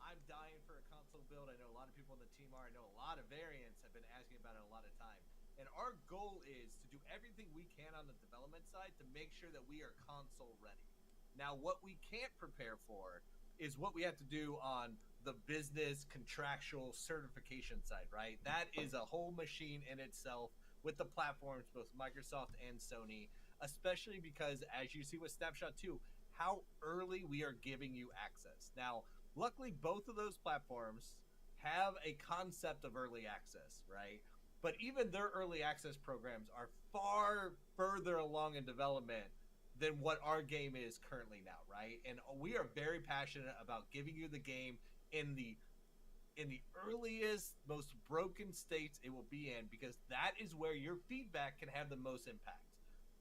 I'm dying for a console build. I know a lot of people on the team are. I know a lot of variants have been asking about it a lot of time. And our goal is to do everything we can on the development side to make sure that we are console ready. Now, what we can't prepare for is what we have to do on the business contractual certification side, right? That is a whole machine in itself with the platforms, both Microsoft and Sony, especially because, as you see with Snapshot 2, how early we are giving you access. Now, luckily, both of those platforms have a concept of early access, right? But even their early access programs are far further along in development than what our game is currently now, right? And we are very passionate about giving you the game in the earliest, most broken states it will be in, because that is where your feedback can have the most impact.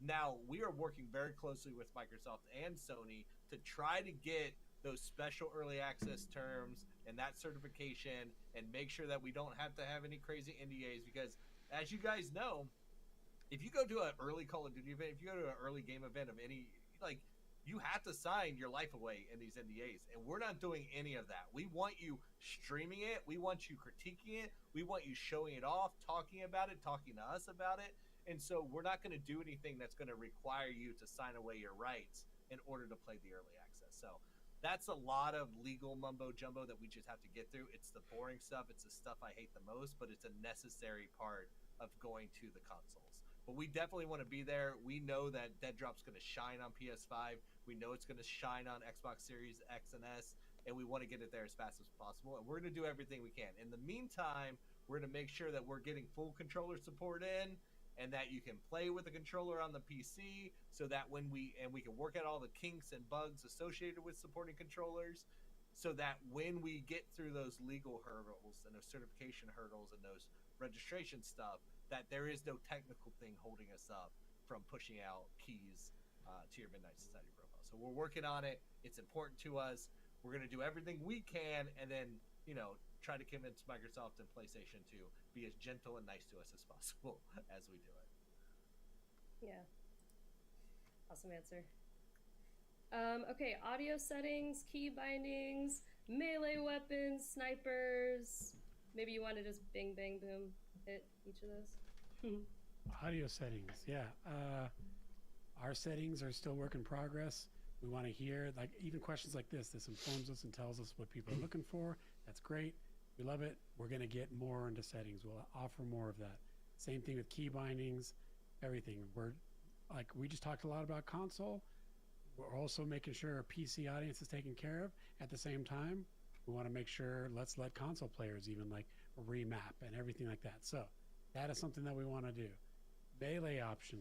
Now, we are working very closely with Microsoft and Sony to try to get those special early access terms and that certification and make sure that we don't have to have any crazy NDAs, because as you guys know, if you go to an early Call of Duty event, if you go to an early game event of any, like, you have to sign your life away in these NDAs, and we're not doing any of that. We want you streaming it. We want you critiquing it. We want you showing it off, talking about it, talking to us about it. And so we're not going to do anything that's going to require you to sign away your rights in order to play the early access. So that's a lot of legal mumbo jumbo that we just have to get through. It's the boring stuff. It's the stuff I hate the most, but it's a necessary part of going to the consoles. But we definitely want to be there. We know that Deadrop's going to shine on PS5. We know it's going to shine on Xbox Series X and S, and we want to get it there as fast as possible. And we're going to do everything we can. In the meantime, we're going to make sure that we're getting full controller support in, and that you can play with the controller on the PC, so that when we can work out all the kinks and bugs associated with supporting controllers, so that when we get through those legal hurdles and those certification hurdles and those registration stuff, that there is no technical thing holding us up from pushing out keys to your Midnight Society profile. So we're working on it. It's important to us. We're going to do everything we can, and then, try to convince Microsoft and PlayStation to be as gentle and nice to us as possible as we do it. Yeah. Awesome answer. Okay, audio settings, key bindings, melee weapons, snipers. Maybe you want to just bing, bang, boom, hit each of those. Audio settings, yeah. Our settings are still work in progress. We want to hear, like, even questions like this. This informs us and tells us what people are looking for. That's great. We love it. We're going to get more into settings. We'll offer more of that. Same thing with key bindings, everything. We're like, we just talked a lot about console. We're also making sure our PC audience is taken care of. At the same time, we want to make sure, let's let console players even like remap and everything like that. So that is something that we want to do. Melee option,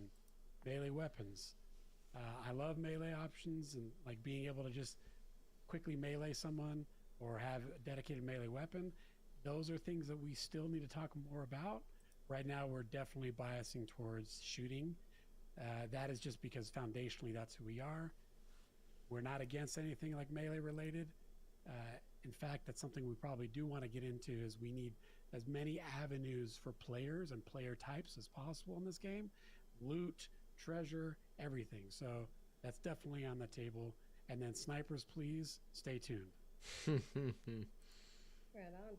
melee weapons. I love melee options and like being able to just quickly melee someone or have a dedicated melee weapon. Those are things that we still need to talk more about. Right now, we're definitely biasing towards shooting. That is just because foundationally that's who we are. We're not against anything like melee related. In fact, that's something we probably do want to get into is we need as many avenues for players and player types as possible in this game. Loot, treasure, everything. So that's definitely on the table. And then snipers, please stay tuned. Right on.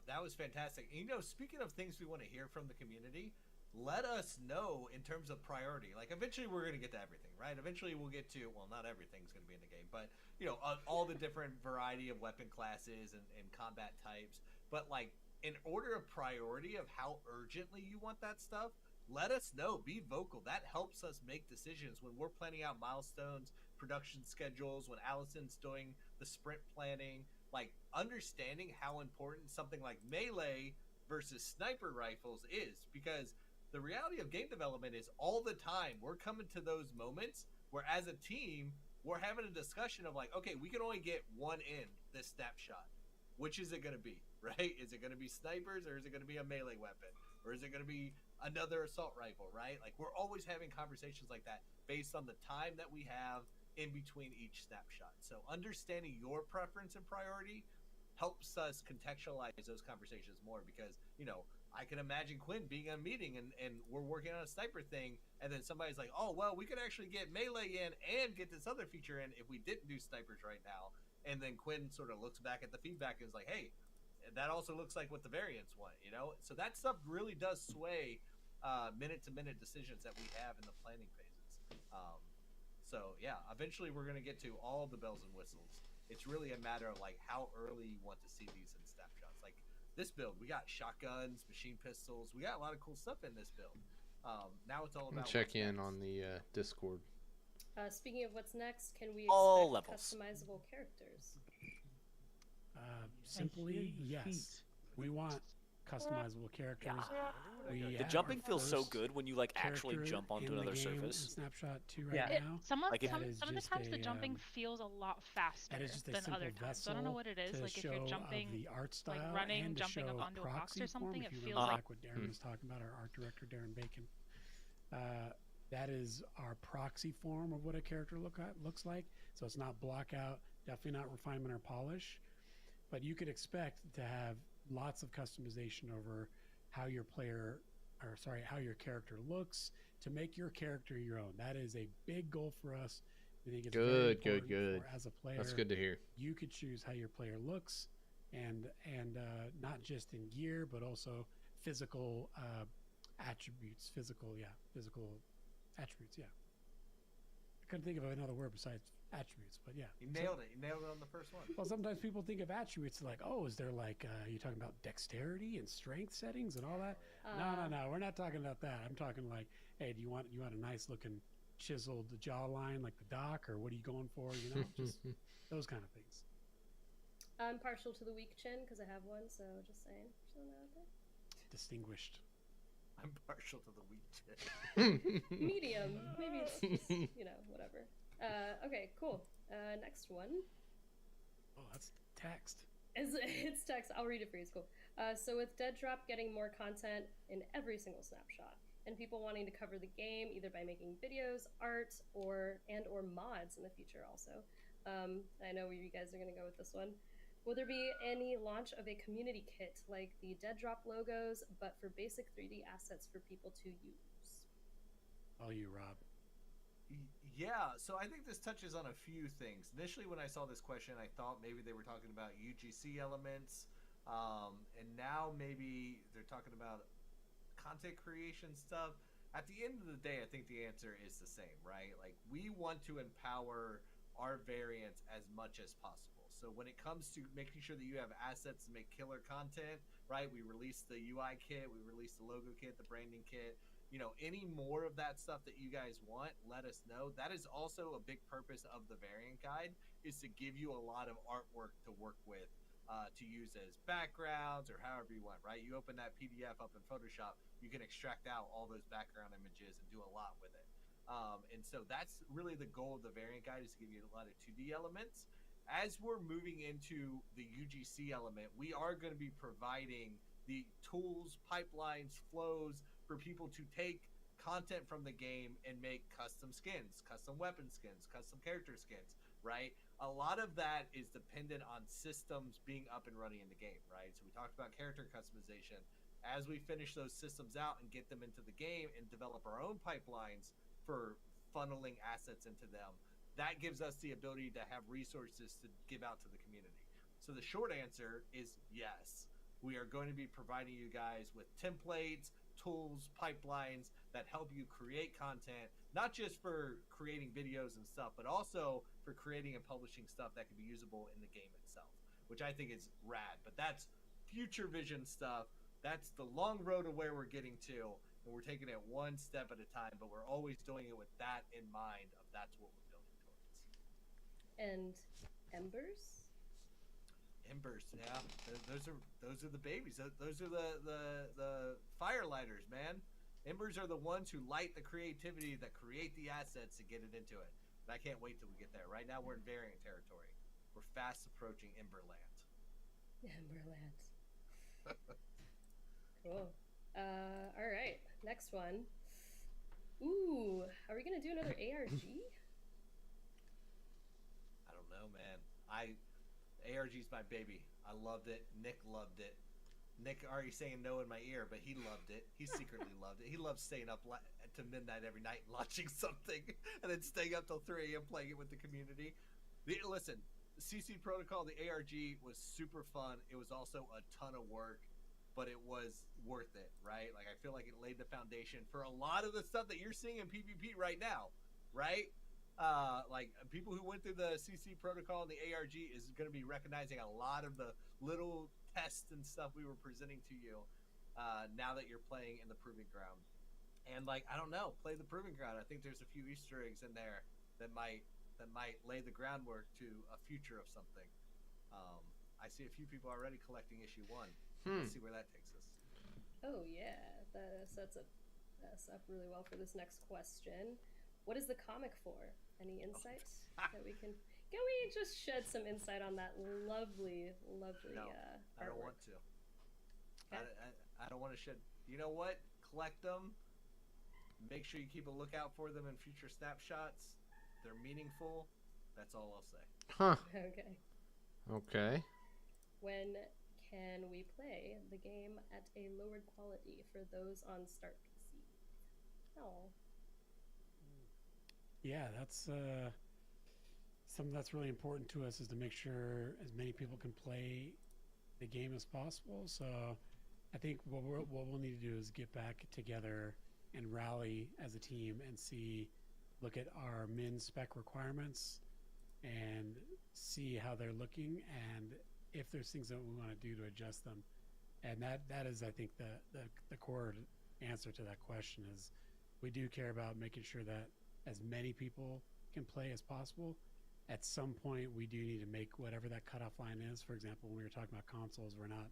That was fantastic. You know, speaking of things we want to hear from the community, let us know in terms of priority. Like, eventually we're going to get to everything, right? Eventually we'll get to, well, not everything's going to be in the game, but, you know, all the different variety of weapon classes and combat types. But, like, in order of priority of how urgently you want that stuff, let us know. Be vocal. That helps us make decisions when we're planning out milestones, production schedules, when Allison's doing the sprint planning. Like, understanding how important something like melee versus sniper rifles is, because the reality of game development is all the time we're coming to those moments where as a team we're having a discussion of like, okay, we can only get one in this snapshot. Which is it going to be, right? Is it going to be snipers, or is it going to be a melee weapon, or is it going to be another assault rifle, right? Like, we're always having conversations like that based on the time that we have in between each snapshot. So understanding your preference and priority helps us contextualize those conversations more, because, you know, I can imagine Quinn being in a meeting and we're working on a sniper thing, and then somebody's like, oh, well, we could actually get melee in and get this other feature in if we didn't do snipers right now. And then Quinn sort of looks back at the feedback and is like, hey, that also looks like what the variants want, you know? So that stuff really does sway minute-to-minute decisions that we have in the planning phases. So, yeah, eventually we're going to get to all the bells and whistles. It's really a matter of, like, how early you want to see these in snapshots. Like, this build, we got shotguns, machine pistols. We got a lot of cool stuff in this build. Now it's all about... Check in on the Discord. Speaking of what's next, can we All expect levels. customizable characters? Simply, yes. We want customizable characters. The jumping feels so good when you like actually jump onto another surface. Snapshot 2 right now. Some of Like, the times the jumping feels a lot faster than other times. I don't know what it is. Like, if you're jumping, the art style like running, and jumping up show onto a box proxy or something, form, it if you feels remember, like what Darren was talking about, our art director Darren Bacon. That is our proxy form of what a character looks like. So it's not block out, definitely not refinement or polish, but you could expect to have lots of customization over how your how your character looks, to make your character your own. That is a big goal for us. We think it's very important for, as a player. That's good to hear. You could choose how your player looks, and not just in gear, but also physical attributes. Physical attributes. Yeah. I couldn't think of another word besides attributes, but yeah. You nailed it. You nailed it on the first one. Well, sometimes people think of attributes like, oh, is there like, you talking about dexterity and strength settings and all that? No. We're not talking about that. I'm talking like, hey, do you want a nice looking chiseled jawline like the Doc, or what are you going for? You know, just those kind of things. I'm partial to the weak chin because I have one, so just saying. Distinguished. I'm partial to the weak chin. Medium. Maybe it's just, you know, whatever. Okay, cool. Next one. Oh, that's text. It's text. I'll read it for you. It's cool. So with Deadrop getting more content in every single snapshot, and people wanting to cover the game either by making videos, art, or mods in the future also. I know where you guys are going to go with this one. Will there be any launch of a community kit like the Deadrop logos, but for basic 3D assets for people to use? Oh, you, Rob. Yeah, so I think this touches on a few things. Initially, when I saw this question, I thought maybe they were talking about UGC elements, and now maybe they're talking about content creation stuff. At the end of the day, I think the answer is the same, right? Like, we want to empower our variants as much as possible. So when it comes to making sure that you have assets to make killer content, right? We released the UI kit, we released the logo kit, the branding kit. You know, any more of that stuff that you guys want, let us know. That is also a big purpose of the variant guide, is to give you a lot of artwork to work with, to use as backgrounds or however you want, right? You open that PDF up in Photoshop, you can extract out all those background images and do a lot with it. And so that's really the goal of the variant guide, is to give you a lot of 2D elements. As we're moving into the UGC element, we are going to be providing the tools, pipelines, flows for people to take content from the game and make custom skins, custom weapon skins, custom character skins, right? A lot of that is dependent on systems being up and running in the game, right? So we talked about character customization. As we finish those systems out and get them into the game and develop our own pipelines for funneling assets into them, that gives us the ability to have resources to give out to the community. So the short answer is yes. We are going to be providing you guys with templates, tools, pipelines that help you create content, not just for creating videos and stuff, but also for creating and publishing stuff that can be usable in the game itself, which I think is rad. But that's future vision stuff. That's the long road of where we're getting to, and we're taking it one step at a time, but we're always doing it with that in mind, of that's what we're building towards. And embers? Embers, yeah. Those are the babies. Those are the firelighters, man. Embers are the ones who light the creativity that create the assets to get it into it. And I can't wait till we get there. Right now we're in variant territory. We're fast approaching Emberland. Emberland. Cool. All right. Next one. Ooh, are we gonna do another ARG? I don't know, man. ARG's my baby. I loved it. Nick loved it. Nick already saying no in my ear, but he loved it. He secretly loved it. He loves staying up to midnight every night and launching something, and then staying up till 3 a.m. playing it with the community. Listen, the CC protocol, the ARG was super fun. It was also a ton of work, but it was worth it, right? Like, I feel like it laid the foundation for a lot of the stuff that you're seeing in PvP right now, right? Like, people who went through the CC protocol and the ARG is going to be recognizing a lot of the little tests and stuff we were presenting to you, now that you're playing in the Proving Ground. And, like, I don't know, play the Proving Ground. I think there's a few Easter eggs in there that might lay the groundwork to a future of something. I see a few people already collecting issue 1. Let's see where that takes us. Oh yeah, that sets us up really well for this next question. What is the comic for? Any insight that we can? Can we just shed some insight on that lovely No, I don't want to. Okay. I don't want to shed. You know what? Collect them. Make sure you keep a lookout for them in future snapshots. They're meaningful. That's all I'll say. Huh. Okay. Okay. When can we play the game at a lowered quality for those on Start PC? Oh. Yeah, that's something that's really important to us, is to make sure as many people can play the game as possible. So I think what we'll need to do is get back together and rally as a team and look at our min spec requirements and see how they're looking, and if there's things that we want to do to adjust them. And that is, I think, the core answer to that question is we do care about making sure that as many people can play as possible. At some point, we do need to make whatever that cutoff line is. For example, when we were talking about consoles, we're not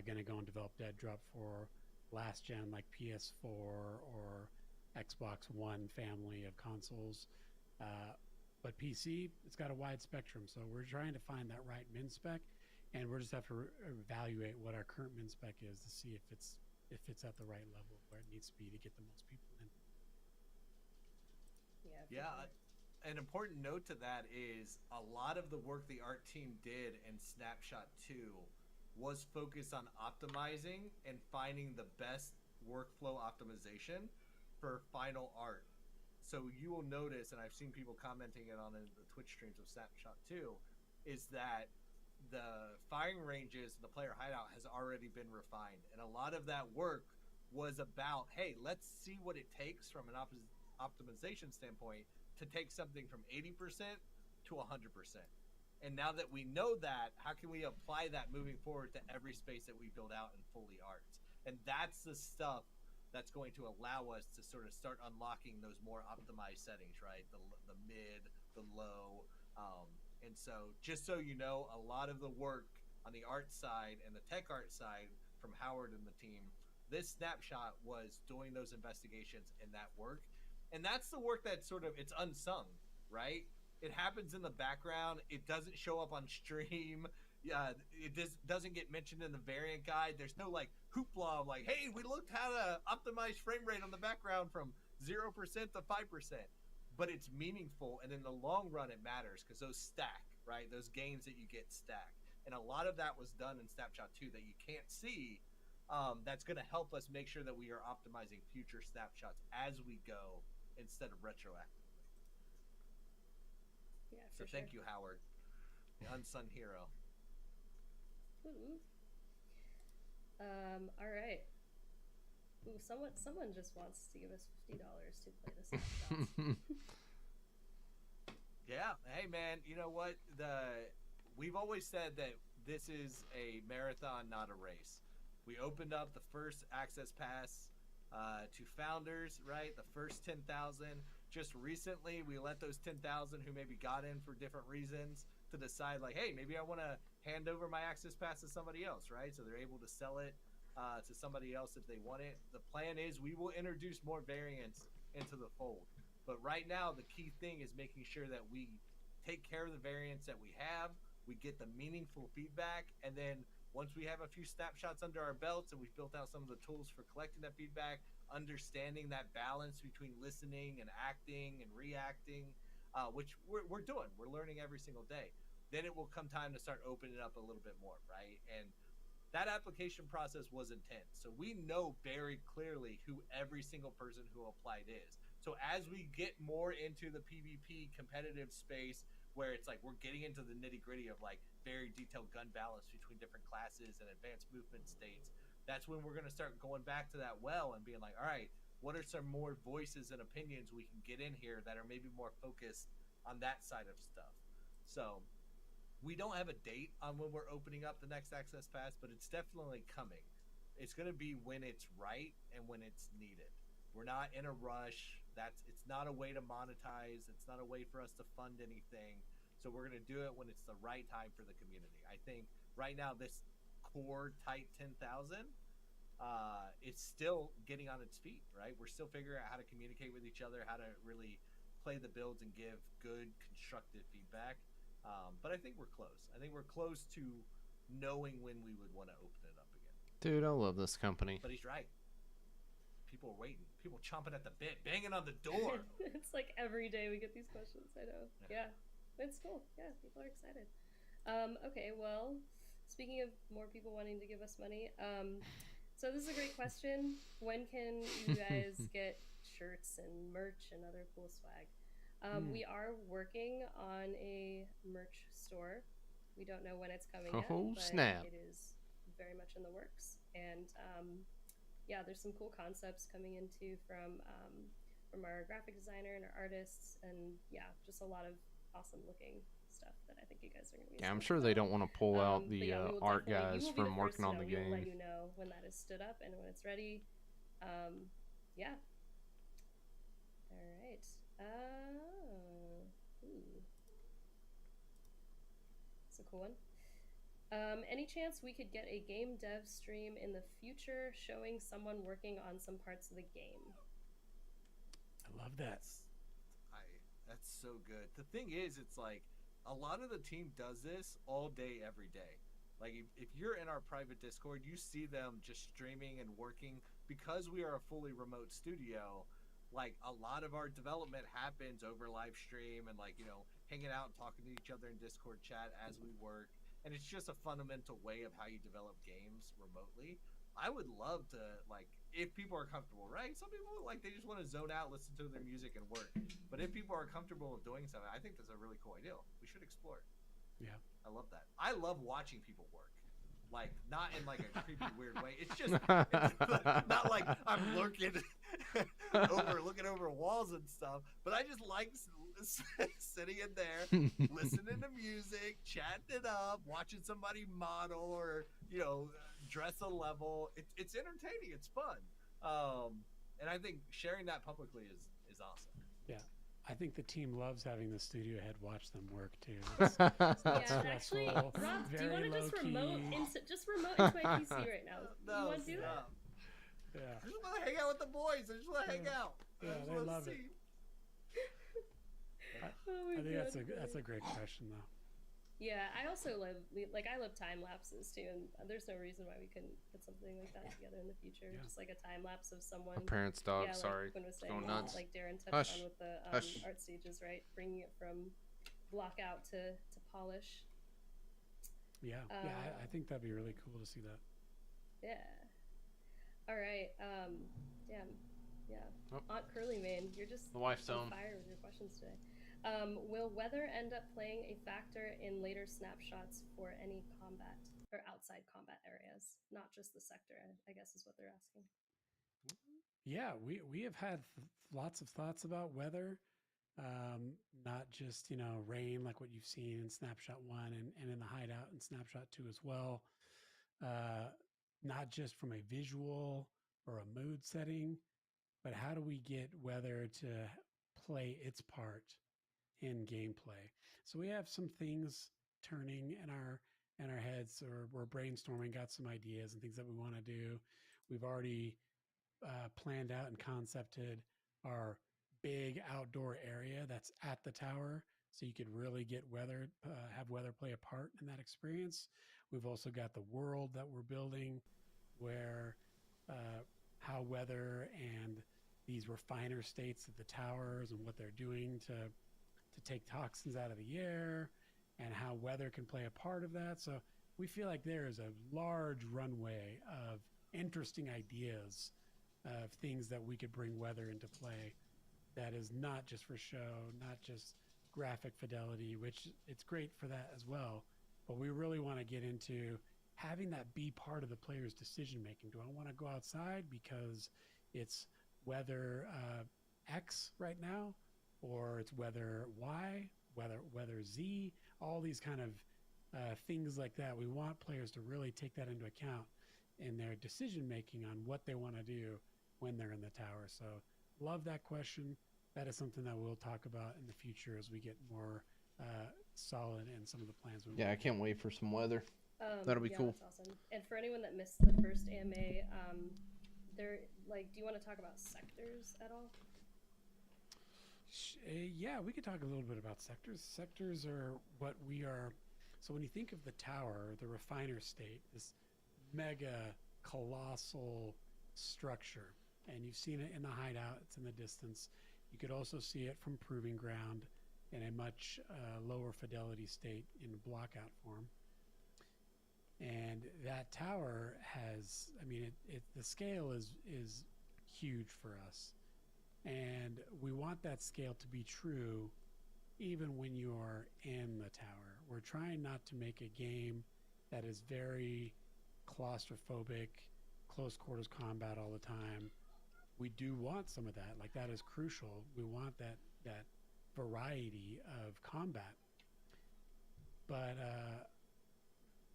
going to go and develop Deadrop for last gen like PS4 or Xbox One family of consoles. But PC, it's got a wide spectrum. So we're trying to find that right min spec, and we'll just have to evaluate what our current min spec is to see if it's at the right level where it needs to be to get the most people in. Yeah, an important note to that is a lot of the work the art team did in Snapshot 2 was focused on optimizing and finding the best workflow optimization for final art. so you will notice, and I've seen people commenting it on the Twitch streams of Snapshot too, is that the firing ranges and the player hideout has already been refined, and a lot of that work was about, hey, let's see what it takes from an optimization standpoint to take something from 80% to 100%. And now that we know that, how can we apply that moving forward to every space that we build out in Fully Arts? And that's the stuff that's going to allow us to sort of start unlocking those more optimized settings, right? The mid, the low. And so just so you know, a lot of the work on the art side and the tech art side from Howard and the team, this snapshot was doing those investigations and that work. And that's the work that sort of, it's unsung, right? It happens in the background. It doesn't show up on stream. It doesn't get mentioned in the variant guide. There's no like hoopla like, hey, we looked how to optimize frame rate on the background from 0% to 5%. But it's meaningful, and in the long run it matters because those stack, right? Those gains that you get stack. And a lot of that was done in Snapshot 2 that you can't see. That's going to help us make sure that we are optimizing future snapshots as we go instead of retroactively. Yeah, so thank you, Howard, the unsung hero. Ooh. All right. Ooh, someone just wants to give us $50 to play the snapshots. Yeah. Hey, man. You know what? We've always said that this is a marathon, not a race. We opened up the first access pass to founders, right? The first 10,000. Just recently, we let those 10,000 who maybe got in for different reasons to decide, like, hey, maybe I want to hand over my access pass to somebody else, right? So they're able to sell it to somebody else if they want it. The plan is we will introduce more variants into the fold. But right now, the key thing is making sure that we take care of the variants that we have, we get the meaningful feedback, and then once we have a few snapshots under our belts and we've built out some of the tools for collecting that feedback, understanding that balance between listening and acting and reacting, which we're doing. We're learning every single day. Then it will come time to start opening it up a little bit more, right? And that application process was intense. So we know very clearly who every single person who applied is. So as we get more into the PvP competitive space, where it's like we're getting into the nitty gritty of like very detailed gun balance between different classes and advanced movement states, that's when we're going to start going back to that well and being like, all right, what are some more voices and opinions we can get in here that are maybe more focused on that side of stuff? So we don't have a date on when we're opening up the next access pass, but it's definitely coming. It's going to be when it's right and when it's needed. We're not in a rush. It's not a way to monetize. It's not a way for us to fund anything. So we're going to do it when it's the right time for the community. I think right now this core tight 10,000, it's still getting on its feet, right? We're still figuring out how to communicate with each other, how to really play the builds and give good constructive feedback. But I think we're close. I think we're close to knowing when we would want to open it up again. Dude, I love this company. But he's right. People are waiting. People chomping at the bit, banging on the door. It's like every day we get these questions. I know. Yeah. It's cool. Yeah, people are excited. Okay, well, speaking of more people wanting to give us money, so this is a great question. When can you guys get shirts and merch and other cool swag? We are working on a merch store. We don't know when it's coming yet, but snap. It is very much in the works. And yeah, there's some cool concepts coming into from our graphic designer and our artists, and yeah, just a lot of awesome looking stuff that I think you guys are going to be. Yeah, I'm sure they don't want to pull out the yeah, art guys from working on the game. We'll let game. you know when that is stood up and when it's ready. Yeah. All right. Ooh. That's a cool one. Any chance we could get a game dev stream in the future showing someone working on some parts of the game? I love that. That's so good. The thing is, it's like a lot of the team does this all day, every day. Like if you're in our private Discord, you see them just streaming and working because we are a fully remote studio. Like a lot of our development happens over live stream and like, you know, hanging out and talking to each other in Discord chat as we work. And it's just a fundamental way of how you develop games remotely. I would love to like if people are comfortable, right? Some people like they just want to zone out, listen to their music, and work. But if people are comfortable with doing something, I think that's a really cool idea. We should explore it. Yeah, I love that. I love watching people work. Like, not in like a creepy weird way. It's just not like I'm looking over walls and stuff. But I just like sitting in there, listening to music, chatting it up, watching somebody model or dress a level. It's entertaining. It's fun. And I think sharing that publicly is awesome. Yeah. I think the team loves having the studio head watch them work too. Actually, Rob, do you want to just remote into my PC right now? No, you want to do that? Yeah. I just want to hang out with the boys. I just want to hang out. Yeah, they love it. I think that's a great question though. Yeah, I also love time lapses too, and there's no reason why we couldn't put something like that together in the future. Yeah. Just like a time lapse of someone. My parents' dog. Yeah, sorry, like was going nuts. Like Darren touched on with the Hush. art stages, right? Bringing it from block out to polish. Yeah, I think that'd be really cool to see that. Yeah. All right. Yeah. Oh. Aunt Curly Mane, you're just the wife's on fire with your questions today. Will weather end up playing a factor in later snapshots for any combat or outside combat areas, not just the sector? I guess is what they're asking. Yeah, we have had lots of thoughts about weather, not just rain like what you've seen in Snapshot 1 and in the hideout in Snapshot 2 as well. Not just from a visual or a mood setting, but how do we get weather to play its part in gameplay? So we have some things turning in our heads, or we're brainstorming, got some ideas and things that we want to do. We've already planned out and concepted our big outdoor area that's at the tower, so you could really get weather, have weather play a part in that experience. We've also got the world that we're building, where how weather and these refiner states of the towers and what they're doing to take toxins out of the air, and how weather can play a part of that. So we feel like there is a large runway of interesting ideas of things that we could bring weather into play that is not just for show, not just graphic fidelity, which it's great for that as well. But we really want to get into having that be part of the player's decision making. Do I want to go outside because it's weather X right now, or it's weather Y, weather Z, all these kind of things like that. We want players to really take that into account in their decision making on what they want to do when they're in the tower. So love that question. That is something that we'll talk about in the future as we get more solid in some of the plans. I can't wait for some weather. That'll be cool. That's awesome. And for anyone that missed the first AMA, do you want to talk about sectors at all? Yeah, we could talk a little bit about sectors. Sectors are what we are. So when you think of the tower, the refiner state, this mega colossal structure, and you've seen it in the hideout, it's in the distance. You could also see it from Proving Ground in a much lower fidelity state in blockout form. And that tower has, the scale is huge for us. And we want that scale to be true even when you're in the tower. We're trying not to make a game that is very claustrophobic, close quarters combat all the time. We do want some of that. Like, that is crucial. We want that variety of combat. But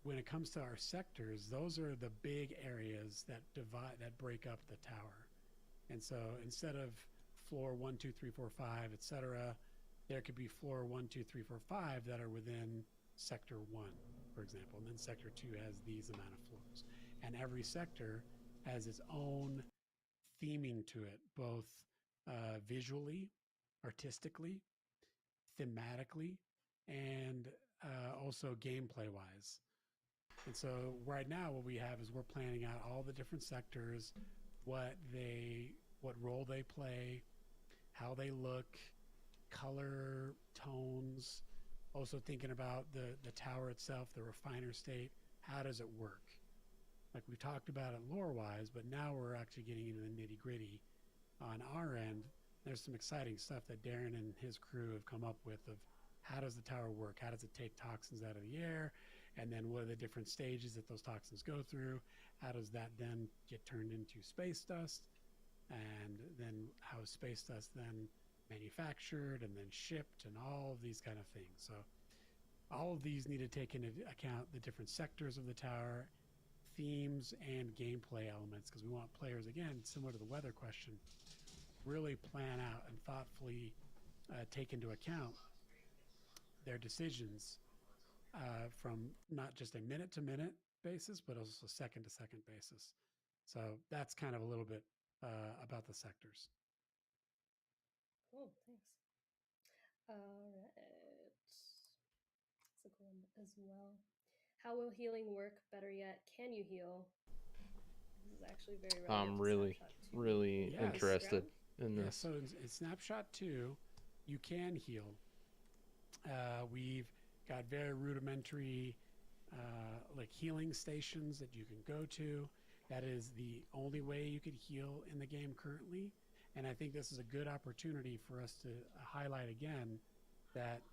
when it comes to our sectors, those are the big areas that break up the tower. And so instead of floor 1, 2, 3, 4, 5, etc., there could be floor 1, 2, 3, 4, 5 that are within sector 1, for example, and then sector 2 has these amount of floors. And every sector has its own theming to it, both visually, artistically, thematically, and also gameplay-wise. And so right now what we have is we're planning out all the different sectors, what role they play, how they look, color, tones, also thinking about the tower itself, the refiner state, how does it work? like we talked about it lore-wise, but now we're actually getting into the nitty-gritty on our end. There's some exciting stuff that Darren and his crew have come up with of how does the tower work? How does it take toxins out of the air? And then what are the different stages that those toxins go through? How does that then get turned into space dust? And then how is space dust then manufactured and then shipped and all of these kind of things? So all of these need to take into account the different sectors of the tower, themes, and gameplay elements, because we want players, again, similar to the weather question, really plan out and thoughtfully take into account their decisions from not just a minute-to-minute basis, but also second-to-second basis. So that's kind of a little bit about the sectors. Cool, thanks. All right. That's a cool one as well. How will healing work? Better yet, can you heal? This is actually very relevant. I'm really interested in this. So in Snapshot 2, you can heal. We've got very rudimentary like healing stations that you can go to. That is the only way you could heal in the game currently. And I think this is a good opportunity for us to highlight again that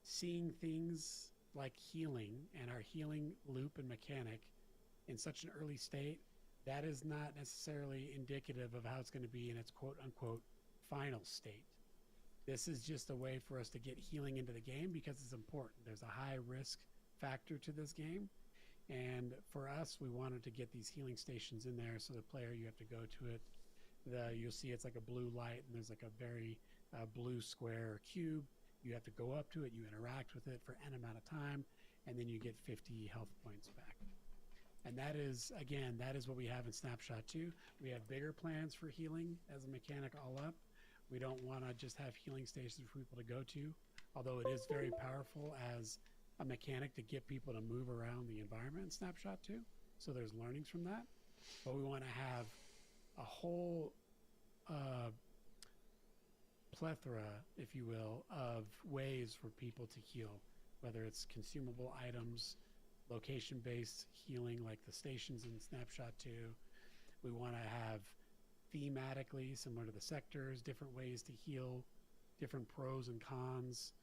seeing things like healing and our healing loop and mechanic in such an early state, that is not necessarily indicative of how it's going to be in its quote-unquote final state. This is just a way for us to get healing into the game because it's important. There's a high risk factor to this game. And for us, we wanted to get these healing stations in there so the player, you have to go to it. You'll see it's like a blue light and there's like a very blue square or cube. You have to go up to it, you interact with it for N amount of time, and then you get 50 health points back. And that is, again, that is what we have in Snapshot 2. We have bigger plans for healing as a mechanic all up. We don't want to just have healing stations for people to go to, although it is very powerful as a mechanic to get people to move around the environment in Snapshot 2. So there's learnings from that. But we want to have a whole plethora, if you will, of ways for people to heal, whether it's consumable items, location-based healing like the stations in Snapshot 2. We want to have thematically, similar to the sectors, different ways to heal, different pros and cons.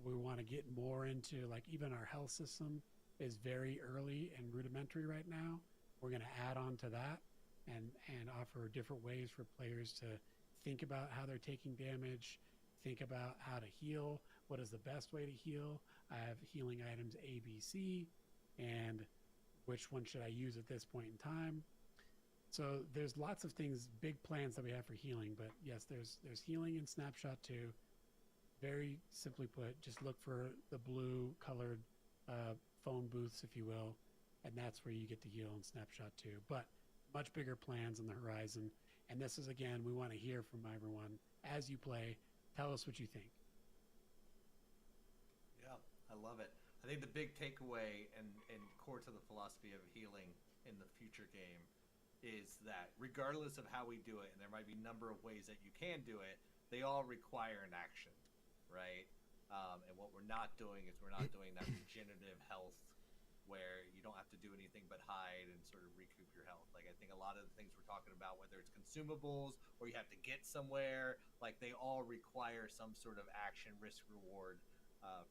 We want to get more into, like, even our health system is very early and rudimentary right now. We're going to add on to that and offer different ways for players to think about how they're taking damage, think about how to heal, what is the best way to heal. I have healing items A, B, C, and which one should I use at this point in time. So there's lots of things, big plans that we have for healing, but yes, there's healing in Snapshot 2. Very simply put, just look for the blue colored phone booths, if you will, and that's where you get to heal in Snapshot 2. But much bigger plans on the horizon. And this is, again, we want to hear from everyone as you play. Tell us what you think. Yeah, I love it. I think the big takeaway and core to the philosophy of healing in the future game is that regardless of how we do it, and there might be a number of ways that you can do it, they all require an action, right? And what we're not doing is we're not doing that regenerative health where you don't have to do anything but hide and sort of recoup your health. Like, I think a lot of the things we're talking about, whether it's consumables or you have to get somewhere, like they all require some sort of action, risk, reward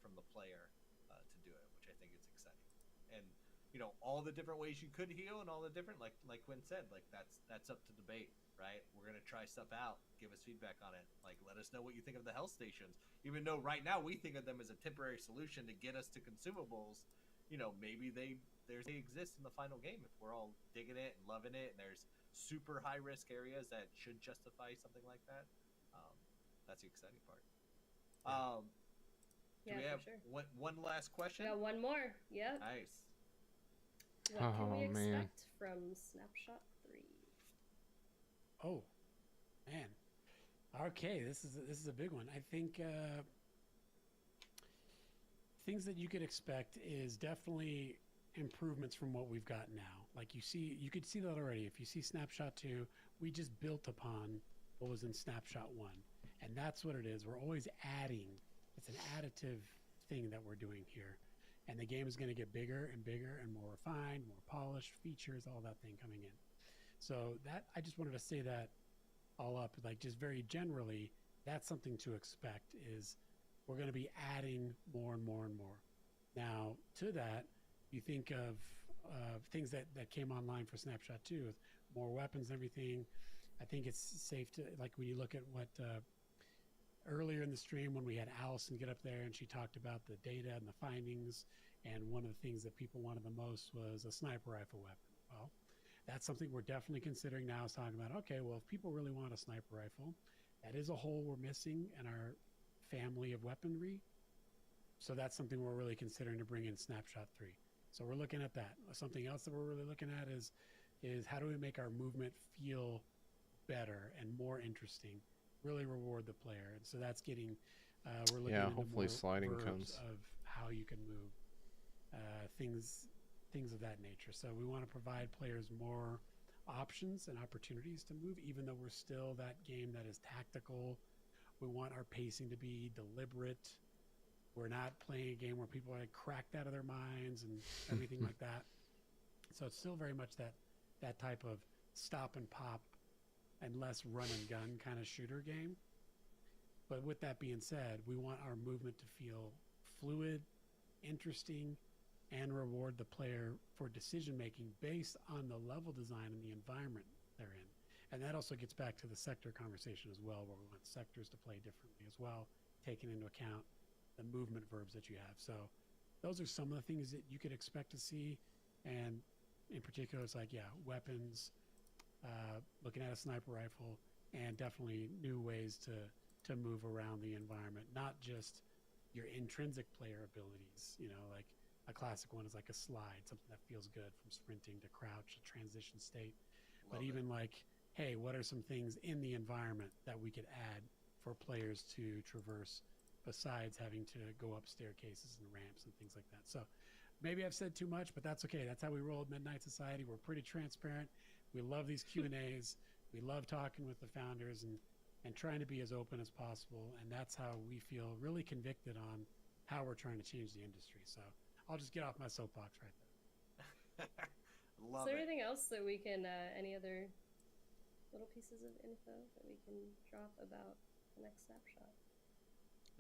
from the player to do it, which I think is exciting. And you know, all the different ways you could heal and all the different, like Quinn said, like that's up to debate, right? We're gonna try stuff out, give us feedback on it, like let us know what you think of the health stations. Even though right now we think of them as a temporary solution to get us to consumables, you know, maybe they exist in the final game if we're all digging it and loving it, and there's super high risk areas that should justify something like that. That's the exciting part. Do we have one last question? We got one more. Yep. Nice. What can we expect from Snapshot 3? Oh, man. Okay, this is a big one. I think things that you could expect is definitely improvements from what we've got now. Like you could see that already. If you see Snapshot 2, we just built upon what was in Snapshot 1. And that's what it is. We're always adding. It's an additive thing that we're doing here. And the game is going to get bigger and bigger and more refined, more polished, features, all that thing coming in. So that, I just wanted to say that all up, like just very generally, that's something to expect, is we're going to be adding more and more and more. Now, to that, you think of things that came online for Snapshot 2, with more weapons and everything. I think it's safe to, like when you look at what earlier in the stream when we had Allison get up there and she talked about the data and the findings, and one of the things that people wanted the most was a sniper rifle weapon. Well, that's something we're definitely considering now, is talking about, okay, well, if people really want a sniper rifle, that is a hole we're missing in our family of weaponry. So that's something we're really considering to bring in Snapshot 3. So we're looking at that. Something else that we're really looking at is how do we make our movement feel better and more interesting, really reward the player. And so that's getting, we're looking into hopefully more sliding verbs comes of how you can move, things of that nature. So we want to provide players more options and opportunities to move, even though we're still that game that is tactical. We want our pacing to be deliberate. We're not playing a game where people are like cracked out of their minds and everything like that. So it's still very much that type of stop and pop and less run and gun kind of shooter game. But with that being said, we want our movement to feel fluid, interesting, and reward the player for decision making based on the level design and the environment they're in. And that also gets back to the sector conversation as well, where we want sectors to play differently as well, taking into account the movement verbs that you have. So those are some of the things that you could expect to see. And in particular, it's like, weapons, looking at a sniper rifle, and definitely new ways to move around the environment, not just your intrinsic player abilities. Like a classic one is like a slide, something that feels good, from sprinting to crouch to transition state. But even like, hey, what are some things in the environment that we could add for players to traverse, besides having to go up staircases and ramps and things like that? So maybe I've said too much, but that's okay. That's how we roll at Midnight Society. We're pretty transparent. We love these Q&As. We love talking with the founders and trying to be as open as possible. And that's how we feel really convicted on how we're trying to change the industry. So I'll just get off my soapbox right there. Is there anything else that we can, any other little pieces of info that we can drop about the next snapshot?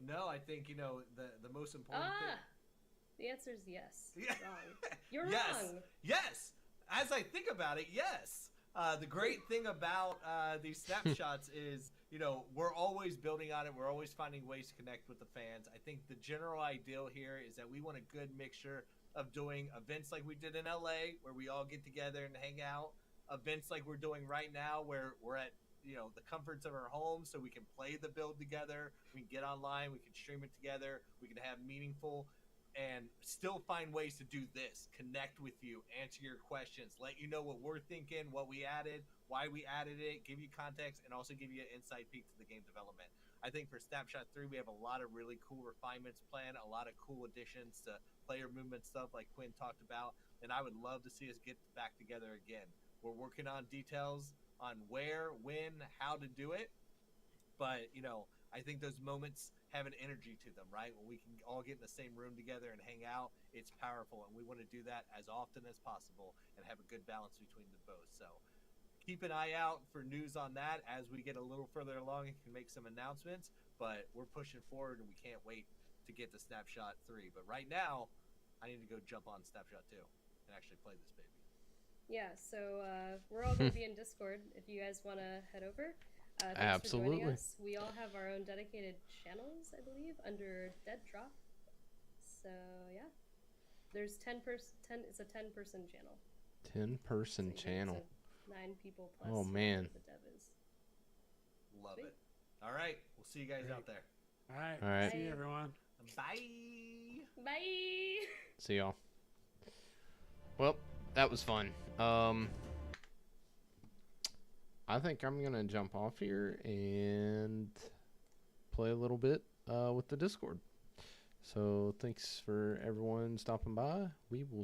No, I think, the most important thing. The answer is yes. Yeah. Wrong. You're yes. wrong. Yes. As I think about it, yes. The great thing about these snapshots is, we're always building on it. We're always finding ways to connect with the fans. I think the general ideal here is that we want a good mixture of doing events like we did in LA, where we all get together and hang out. Events like we're doing right now, where we're at, the comforts of our homes, so we can play the build together. We can get online. We can stream it together. We can have meaningful and still find ways to do this, connect with you, answer your questions, let you know what we're thinking, what we added, why we added it, give you context, and also give you an inside peek to the game development. I think for Snapshot 3, we have a lot of really cool refinements planned, a lot of cool additions to player movement stuff like Quinn talked about, and I would love to see us get back together again. We're working on details on where, when, how to do it, but, I think those moments have an energy to them, right? When we can all get in the same room together and hang out, it's powerful, and we want to do that as often as possible and have a good balance between the both. So keep an eye out for news on that as we get a little further along and can make some announcements, but we're pushing forward and we can't wait to get to Snapshot 3. But right now, I need to go jump on Snapshot 2 and actually play this baby. Yeah, so we're all going to be in Discord if you guys want to head over. Thanks Absolutely. for joining us. We all have our own dedicated channels, I believe, under Deadrop. So yeah, there's 10. It's a 10-person channel. 10-person So channel. 9 people plus. Oh man. The dev is. Love Sweet. it. All right, we'll see you guys out there. All right. All right. See you, everyone. Bye. Bye. See y'all. Well, that was fun. I think I'm gonna jump off here and play a little bit with the Discord. So thanks for everyone stopping by. We will